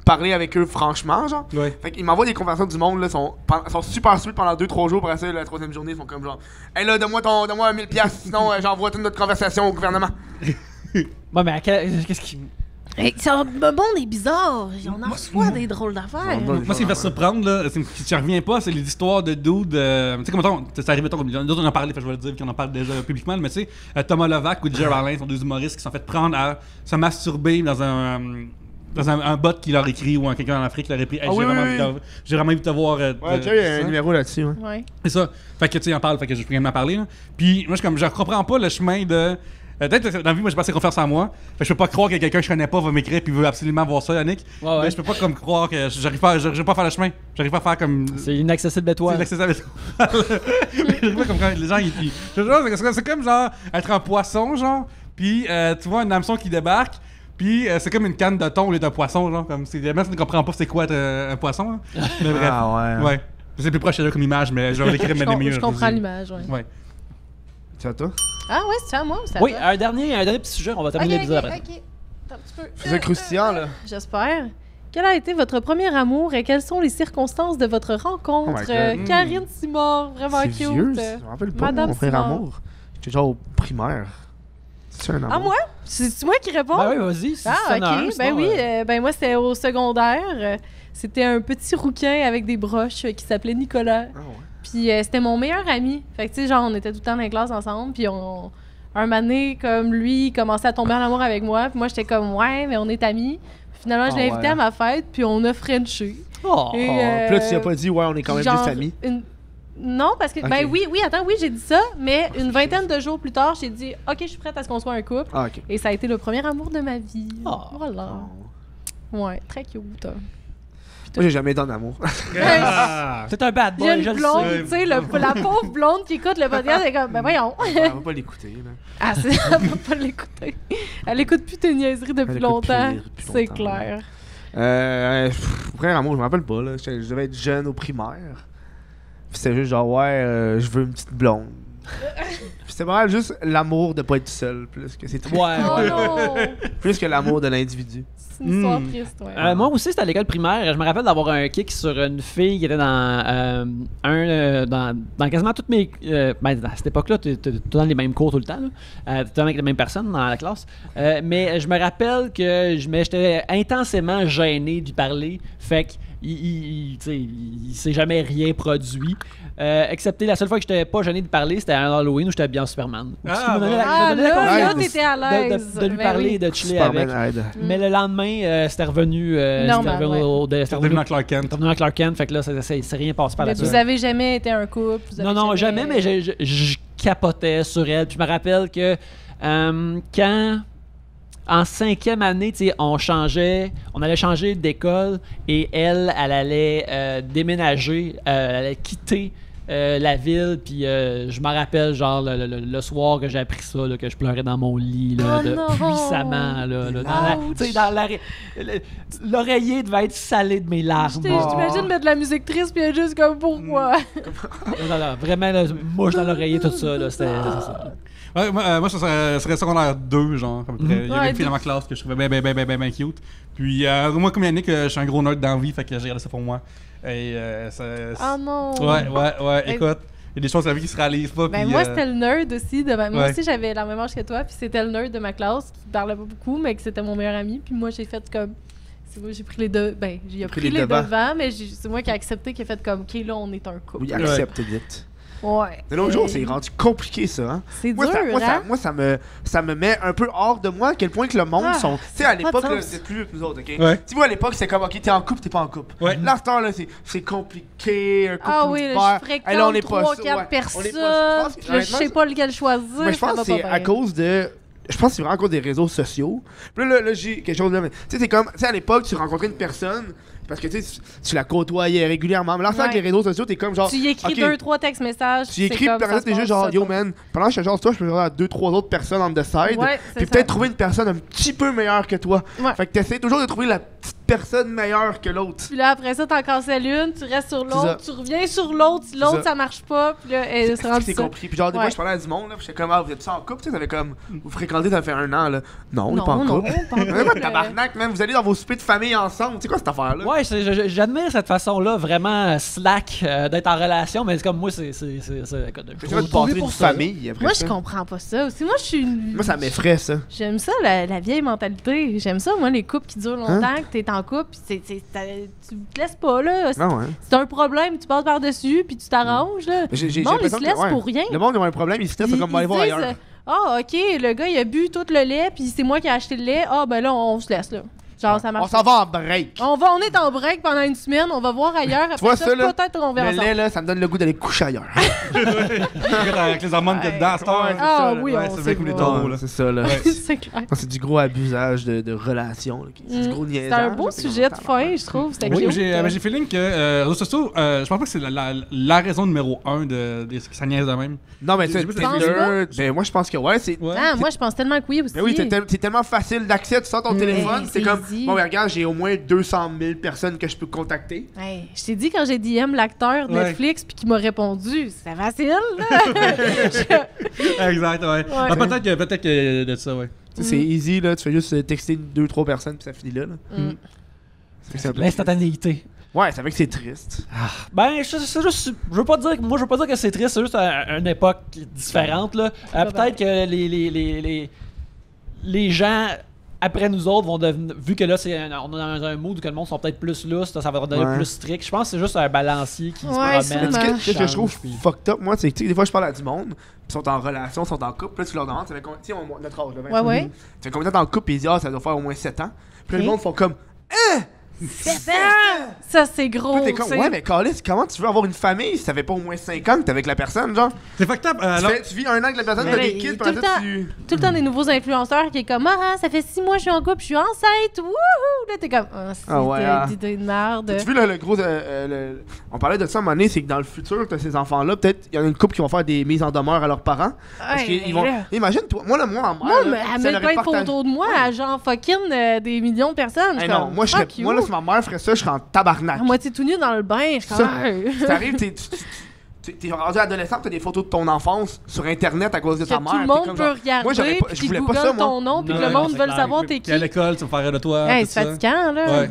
parler avec eux franchement, genre. Ouais. Fait qu'il m'envoie des conversations du monde, là, sont super sweet pendant 2-3 jours, pour ça, la troisième journée, ils sont comme genre, hey là, donne-moi 1000$, sinon j'envoie toute notre conversation au gouvernement. Bon, mais qu'est-ce qui. Hey, c'est un bon des bizarres. On en reçoit des drôles d'affaires. Bon, Moi, ce qui me fait surprendre, là, c'est que je reviens pas, c'est les histoires de dudes. Tu sais, comme mettons, ça arrive, d'autres on en parlait, fait que je vais le dire, qu'on en parle déjà publiquement, mais tu sais, Thomas Levac ou Jerry Alain sont deux humoristes qui sont fait prendre à se masturber dans un bot qui leur écrit ou quelqu'un en Afrique qui leur écrit. Hey, Ah oui, j'ai vraiment envie de te voir. Ouais, Jerry, il y a un numéro là-dessus. Ouais. Ouais. C'est ça. Fait que tu sais, il en parle, fait que je peux rien m'en parler. Là. Puis moi, je comprends pas le chemin de. Peut-être que dans la vie, moi, j'ai pas assez confiance en moi. Fait que je peux pas croire que quelqu'un que je connais pas va m'écrire puis veut absolument voir ça, Yannick. Ouais. Mais je peux pas comme croire que j'arrive pas à faire le chemin. J'arrive pas à faire comme. C'est inaccessible de toi. C'est l'accessible. J'arrive pas comme quand les gens c'est comme genre être un poisson, genre. Puis tu vois un hameçon qui débarque. Puis c'est comme une canne de thon au lieu d'un poisson, genre. Comme c'est même si tu ne comprends pas c'est quoi être un poisson. Hein. Mais bref. Ah ouais. Ouais. C'est plus proche de là comme image, mais je vais l'écrire mais mieux. Je comprends l'image, ouais. Ouais. Tu as toi? Ah ouais, c'est à moi ou c'est à Oui, toi? un dernier petit sujet, on va terminer l'épisode après. Ok. Attends un petit peu. C'est croustillant, là. J'espère. Quel a été votre premier amour et quelles sont les circonstances de votre rencontre? Oh my God. Karine Simard, vraiment C'est cute. vieux, je me rappelle pas, Madame mon frère Simard. amour. J'étais genre au primaire. C'est un amour? Ah, moi? C'est moi qui réponds? Ben oui, vas-y. Si Ah, t'en as un, ok. sinon, Ben oui, ben moi, c'était au secondaire. C'était un petit rouquin avec des broches qui s'appelait Nicolas. Ah ouais. Puis c'était mon meilleur ami. Fait que, tu sais, genre, on était tout le temps dans la classe ensemble. Puis un moment donné, comme lui, il commençait à tomber en amour avec moi. Puis moi, j'étais comme, ouais, mais on est amis. Puis finalement, je l'ai Ah invité ouais. à ma fête. Puis on a frenché. Oh. Et, Puis là, tu n'as pas dit, ouais, on est quand même genre, juste amis. Non, parce que, ben Ok. oui, attends, oui, j'ai dit ça. Mais une vingtaine de jours plus tard, j'ai dit, OK, je suis prête à ce qu'on soit un couple. Ah, ok. Et ça a été le premier amour de ma vie. Oh. Voilà. Ouais, très cute. Moi, j'ai jamais été en amour. Ah. C'est un bad Il y a boy, une je le blonde, sais. tu sais, la pauvre blonde qui écoute le podcast, elle est comme, ben voyons. On va pas l'écouter, là. Ah, elle va pas l'écouter. Elle écoute plus tes niaiseries depuis Elle écoute longtemps. plus depuis C'est longtemps, clair. Frère amour, je me rappelle pas, là. Je devais être jeune au primaire. Puis c'était juste genre, ouais, je veux une petite blonde. Puis c'était vraiment juste l'amour de pas être seul, plus que c'est Ouais, Oh ouais. non! plus que l'amour de l'individu. C'est une histoire triste, ouais. Moi aussi, c'était à l'école primaire. Je me rappelle d'avoir un kick sur une fille qui était dans quasiment toutes mes. Ben, à cette époque-là, tu étais dans les mêmes cours tout le temps. Tu étais avec les mêmes personnes dans la classe. Mais je me rappelle que j'étais intensément gêné d'y parler. Fait que. Il s'est jamais rien produit. Excepté la seule fois que j'étais pas gêné de parler, c'était à Halloween où j'étais bien en Superman. Ah, Ce qui me donnait la- Ah, me donnait la là, confiance t'étais à l'aise. de lui Ben parler oui. et de chiller avec. Superman aide. Mais le lendemain, c'était revenu. Normal, c'était revenu c'était C'est revenu tellement Clark Kent. c'était revenu à Clark Kent. Fait que là, c'est rien passé par Mais la suite. vous avez jamais été un couple? vous avez Non, jamais, mais je capotais sur elle. Puis je me rappelle que quand, en 5e année, tu sais, on allait changer d'école et elle allait déménager, elle allait quitter la ville. Puis je me rappelle, genre, le soir que j'ai appris ça, là, que je pleurais dans mon lit, là, Oh non! puissamment. Là, Ouch! tu sais, l'oreiller devait être salé de mes larmes. Je t'imagine mettre de la musique triste puis être juste comme pourquoi? Non, vraiment, là, mouche dans l'oreiller, tout ça. Là, c'était ça. Ouais, moi, ça serait secondaire 2, genre. À peu près. Il y avait Ouais, une fille dans ma classe que je trouvais bien cute. Puis, moi, comme Yannick, je suis un gros nerd d'envie, fait que j'ai regardé ça pour moi. Et Ah non! Ouais, écoute. Il y a des choses dans la vie qui se réalisent pas. Ben puis, moi, c'était le nerd aussi. Moi Ouais. aussi, j'avais la même âge que toi. Puis c'était le nerd de ma classe qui parlait pas beaucoup, mais que c'était mon meilleur ami. Puis moi, j'ai fait comme. C'est moi, j'ai pris les deux. Ben, j'ai pris les devants, mais c'est moi qui ai accepté, qui a fait comme, OK, là, on est un couple. Oui, accepte vite. Ouais. De l'autre jour, c'est rendu compliqué, ça, hein? C'est Moi, dur, hein? ça me met un peu hors de moi à quel point que le monde Ah, sont. Tu sais, à pas de l'époque, là, sens. vous êtes plus vieux que nous autres, ok? Ouais. Tu vois, à l'époque, c'était comme, ok, t'es en couple, t'es pas en couple. Ouais. Là, à ce temps-là, c'est compliqué, un couple Ah oui, là, ouvert. je fréquente Hey, là, on est pas 3-4 ça, ouais. On est personnes. pas ça. Je pense que, Puis là, je sais honnêtement, pas lequel choisir. mais je ça pense va que c'est pas à bien. cause de. Je pense que c'est vraiment à cause des réseaux sociaux. Puis là, j'ai quelque chose de. Tu sais, c'est comme. Tu sais, à l'époque, tu rencontrais une personne parce que tu sais, tu la côtoyais régulièrement. Mais là, Ouais. avec les réseaux sociaux, t'es comme genre. Tu y écris ok, 2-3 textes messages. Tu écris, comme puis après ça, t'es juste genre, yo man, pendant que je fais genre toi, je peux faire à 2-3 autres personnes on the side. Ouais, c'est Puis ça. peut-être trouver une personne un petit peu meilleure que toi. Ouais. Fait que t'essaies toujours de trouver la petite personne meilleure que l'autre. Puis là, après ça, t'en cancelles une, tu restes sur C'est ça. l'autre, tu reviens sur l'autre, l'autre, ça. ça marche pas, puis là, c'est rendu C'est ça. compliqué. Puis genre, des fois, Ouais. je parlais à du monde, là, puis j'étais comme, ah, vous êtes ça en couple, tu sais, ça fait comme, vous fréquentez, ça fait 1 an, là. Non, on est pas en couple. pas en Mais quoi, couple. tabarnak, man, vous allez dans vos soupers de famille ensemble. C'est quoi cette affaire-là? Ouais, j'admire cette façon-là, vraiment slack, d'être en relation, mais c'est comme moi, c'est écoute, C'est je votre trouve passer une pour ça. famille après Moi, ça. je comprends pas ça aussi. Moi, je suis une... Moi, ça m'effraie, ça. J'aime ça, la vieille mentalité. J'aime ça, moi, les couples qui durent longtemps, que t'es en couple, pis tu te laisses pas, là. Non, ouais. C'est un problème, tu passes par-dessus, puis tu t'arranges, là. J'ai Le monde, il l'impression se que, laisse ouais, pour rien. Le monde, ils ont un problème, ils se laissent comme, aller voir ailleurs. Ah, OK, le gars, il a bu tout le lait, puis c'est moi qui ai acheté le lait. Ah, ben là, on se laisse, là. Genre, ça On marche. s'en va en break. On est en break pendant une semaine, on va voir ailleurs. Après vois ça, ça, là? peut-être on va Le ensemble. lait, là, ça me donne le goût d'aller coucher ailleurs. Avec les hormones qu'il y a dedans, à cette heure. Ouais, Ah ça, là. oui, Ouais, on c'est sait bien cool, les pas. taureaux, là. C'est ça, là. C'est clair. C'est du gros abusage de relations. là. C'est du gros niaisage. C'est un beau là. C'est sujet de comme- fin, je trouve. C'était Oui, cute. j'ai feeling que réseaux sociaux, je pense pas que c'est la raison numéro 1 de ce que ça niaise de même. Non, mais J'ai c'est pas Tinder. Ben, moi, je pense que ouais. C'est. Ouais. Ah, moi, je pense tellement que oui aussi. Mais oui, c'est tellement facile d'accès. Tu sors ton téléphone, c'est c'est comme. easy. Bon, ben, regarde, j'ai au moins 200 000 personnes que je peux contacter. Hey, je t'ai dit quand j'ai DM l'acteur de Ouais. Netflix puis qu'il m'a répondu, c'est facile, là. Exact, ouais. Ah, peut-être que de ça, ouais. Tu sais, c'est easy, là. Tu fais juste texter 2-3 personnes, puis ça finit là. Mm. C'est L'instantanéité. Ouais, c'est vrai que c'est triste. Ben, c'est juste. Je veux pas dire que c'est triste, c'est juste une époque différente, là. Peut-être que les gens. Après nous autres vont devenir. Vu que là, on est dans un mood où que le monde sont peut-être plus lousses, ça va devenir Ouais. plus strict. Je pense que c'est juste un balancier qui se Ouais, promène. sûrement. Mais ce que je trouve Change, puis- fucked up, moi, c'est que tu sais, des fois, je parle à du monde, puis ils sont en relation, ils sont en couple, puis là, tu leur demandes, ça fait combien, tu sais, notre âge, là, 25. Ouais. Tu fais combien de temps en couple, puis ils disent, ah, ça doit faire au moins 7 ans. Puis là, Ok. le monde font comme, Ça, c'est gros. puis t'es comme, c'est- ouais, mais Carlis, comment tu veux avoir une famille si ça fait pas au moins 5 ans que t'es avec la personne, genre? C'est fucked up. Tu vis un an avec la personne, Mais t'as là, des kids, tout puis le après ça, temps- tu. Tout le temps des nouveaux influenceurs qui est comme ça fait 6 mois que je suis en couple, je suis enceinte. Wouhou! Là, t'es comme c'est Ah ouais, ah. d'idée de merde. Tu vu le gros. On parlait de ça à un moment donné, c'est que dans le futur, t'as ces enfants-là, peut-être, il y en a une couple qui vont faire des mises en demeure à leurs parents. Parce Ouais, qu'ils vont. là. Imagine, toi, moi, en mère. Moi, là, elle si met aurait plein de partagé- photos de moi à genre fucking des millions de personnes. Je Hey, suis non, comme, moi, fuck you. là, si ma mère ferait ça, je serais en tabarnak. À moitié tout nu dans le bain, je suis Ça, comme Si t'arrives, t'es rendu adolescent, t'as des photos de ton enfance sur internet à cause de que ta tout mère. le t'es monde comme peut genre, regarder, moi, j'aurais pas- puis je qu'ils voulais pas googlent ça, moi. ton nom, puis que Non, le non, monde c'est veut clair. savoir t'es Puis qui. à l'école, tu vas faire rire de toi. Hey, tout c'est ça. fatigant, là. Ouais.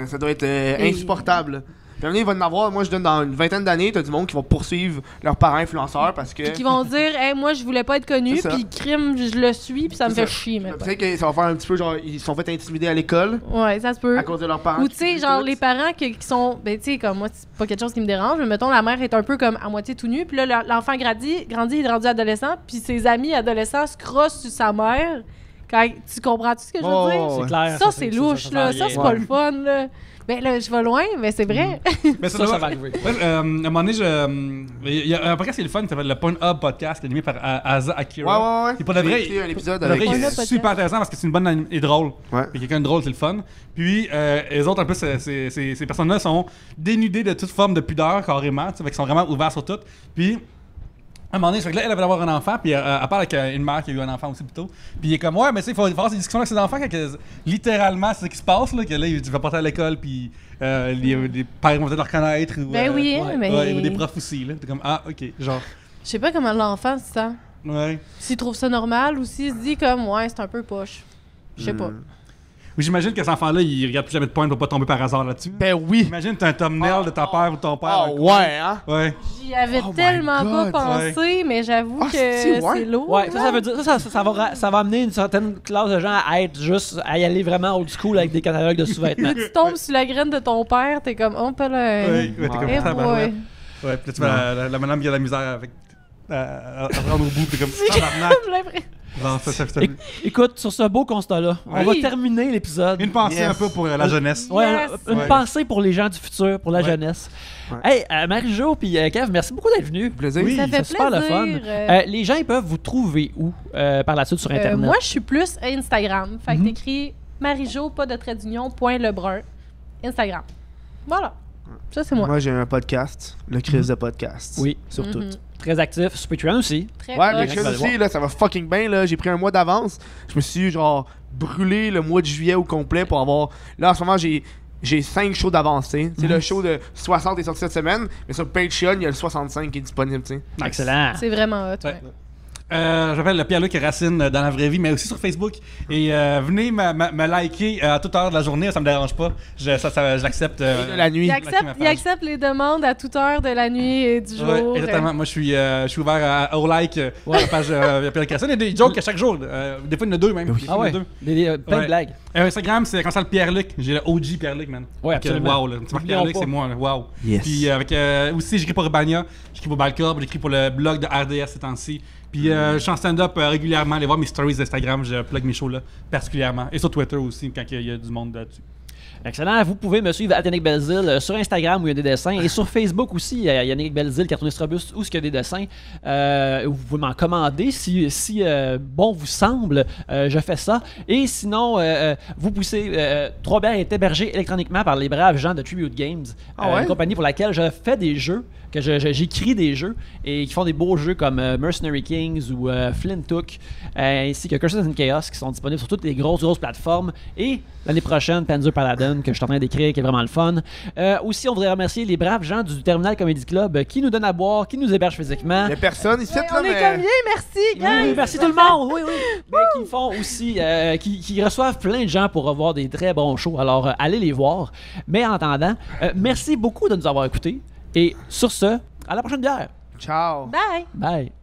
Ça doit être insupportable. Puis à un moment donné, il va en avoir, moi je donne dans une vingtaine d'années, t'as du monde qui vont poursuivre leurs parents influenceurs parce que. Puis qui vont dire, hey, moi, je voulais pas être connu, C'est ça. puis crime, je le suis, puis ça me C'est fait ça. chier maintenant. Peut-être que ça va faire un petit peu genre, ils se sont fait intimider à l'école Ouais, ça se peut. à cause de leurs parents. Ou qui tu sais, publient genre tout. les parents qui sont. Ben, tu sais, comme moi, c'est pas quelque chose qui me dérange, mais mettons, la mère est un peu comme à moitié tout nu, puis là, l'enfant grandit, il est rendu adolescent, puis ses amis adolescents se crossent sur sa mère. Tu comprends-tu ce que je veux Oh, dire? ouais. C'est clair. Ça, c'est louche, là. Ça, c'est pas le fun, là. Ben là, je vais loin, mais c'est vrai. Mais Ça va arriver. Ouais, à un moment donné, il y a un podcast qui est le fun qui s'appelle le Pornhub Podcast, animé par Asa Akira. Ouais. Et pour de vrai, J'ai écouté un épisode pour de vrai, avec. il Pornhub est super intéressant parce que c'est une bonne et drôle. Ouais. Puis quelqu'un de drôle, c'est le fun. Puis les autres, un peu, ces personnes-là sont dénudées de toute forme de pudeur, carrément. Tu sais, fait qu'ils sont vraiment ouverts sur tout. Puis. À un moment donné, fait que là, elle avait d'avoir un enfant, puis elle parle avec une mère qui a eu un enfant aussi plus tôt. Puis il est comme, ouais, mais tu sais, il faut avoir ces discussions avec ses enfants, quand littéralement, c'est ce qui se passe, là, que là, tu vas porter à l'école, puis les pères vont peut-être le reconnaître. Ou, Ben oui, ouais. mais. ouais, ou des profs aussi, là. T'es comme, ah, ok, genre, Je sais pas comment l'enfant se sent. ouais. S'il trouve ça normal ou s'il se dit comme, ouais, c'est un peu poche. Je sais pas. Oui, j'imagine que cet enfant-là, il regarde plus jamais de pointe pour pas tomber par hasard là-dessus. Ben oui. Imagine, t'as un thumbnail de ton père ou de ton père. Ah ouais, hein? Ouais. J'y avais Oh my tellement God, pas pensé, mais j'avoue Ah, que c'est- ouais. c'est lourd. Ouais, ça là. veut dire ça va amener une certaine classe de gens à être juste à y aller vraiment old school avec des catalogues de sous-vêtements. Là, tu tombes sur la graine de ton père, t'es comme, oh, pas là. Ouais, t'es comme Eh ça, boy. Ouais, puis là, tu vois la madame qui a de la misère avec. À se rendre au bout, t'es comme, tabarnak. J'ai l'impression- Bon, ça. Écoute, sur ce beau constat-là, on va Oui. terminer l'épisode. Une pensée Yes. un peu pour la jeunesse. Ouais, Yes. une Ouais. pensée pour les gens du futur, pour la Ouais. jeunesse. Ouais. Hey, Marie-Jo puis Kev, merci beaucoup d'être venus. Plaisir. Oui. Ça fait c'est super le plaisir. fun. Les gens, ils peuvent vous trouver où par la suite sur Internet? Moi, je suis plus Instagram. Fait que Mhm. t'écris Marie-Jo, pas de trait d'union, point Lebrun. Instagram. Voilà. Ça, c'est moi. Moi, j'ai un podcast, le Chris de podcast. Oui. Sur Mhm. tout. Très actif, sur Patreon aussi. Très Ouais, hot. le tu Chris vas le aussi, là, ça va fucking bien, là. J'ai pris un mois d'avance. Je me suis, genre, brûlé le mois de juillet au complet pour avoir. Là, en ce moment, j'ai 5 shows d'avance, tu sais. C'est le show de 60 est sorti cette semaine, mais sur Patreon, il y a le 65 qui est disponible, tu sais. Excellent. C'est vraiment hot. Ouais. Ouais. J'appelle Pierre-Luc Racine dans la vraie vie, mais aussi sur Facebook. Et venez me liker à toute heure de la journée, ça me dérange pas. Je l'accepte. De la nuit. Il accepte les demandes à toute heure de la nuit et du jour. Ouais, exactement. Moi, je suis ouvert au like à la page Pierre-Luc Racine. Il y a des jokes à chaque jour. Des fois, il y en a deux même. Des fois, Ah il y en a ouais, deux. plein de Ouais. blagues. Instagram, c'est comme ça le Pierre-Luc. J'ai le OG Pierre-Luc, man. Ouais, Donc, absolument. wow, là. Tu marques Oublions Pierre-Luc, pas. c'est moi, là. Wow. Yes. Puis aussi, j'écris pour Urbania, j'écris pour Balcorp, j'écris pour le blog de RDS ces temps-ci. Puis je suis en stand-up régulièrement. Allez voir mes stories d'Instagram, je plug mes shows là particulièrement. Et sur Twitter aussi, quand il y a du monde là-dessus. Excellent. Vous pouvez me suivre à Yannick Belzile sur Instagram où il y a des dessins et sur Facebook aussi, Yannick Belzile, cartooniste robuste, où il y a des dessins. Vous pouvez m'en commander si bon vous semble. Je fais ça. Et sinon, vous poussez. Trois-Bières est hébergé électroniquement par les braves gens de Tribute Games, une compagnie pour laquelle je fais des jeux, que j'écris des jeux et qui font des beaux jeux comme Mercenary Kings ou Flintook, ainsi que Curses and Chaos qui sont disponibles sur toutes les grosses plateformes. Et l'année prochaine, Panzer Paladin, que je suis en train d'écrire, qui est vraiment le fun. Aussi, on voudrait remercier les braves gens du Terminal Comedy Club qui nous donnent à boire, qui nous hébergent physiquement. Il y a personne ici, là, On est mais... combien? Merci, gang! Oui, merci tout le monde. Oui. Mais qui font aussi, qui reçoivent plein de gens pour revoir des très bons shows. Alors, allez les voir. Mais en attendant, merci beaucoup de nous avoir écoutés. Et sur ce, à la prochaine bière. Ciao. Bye! Bye.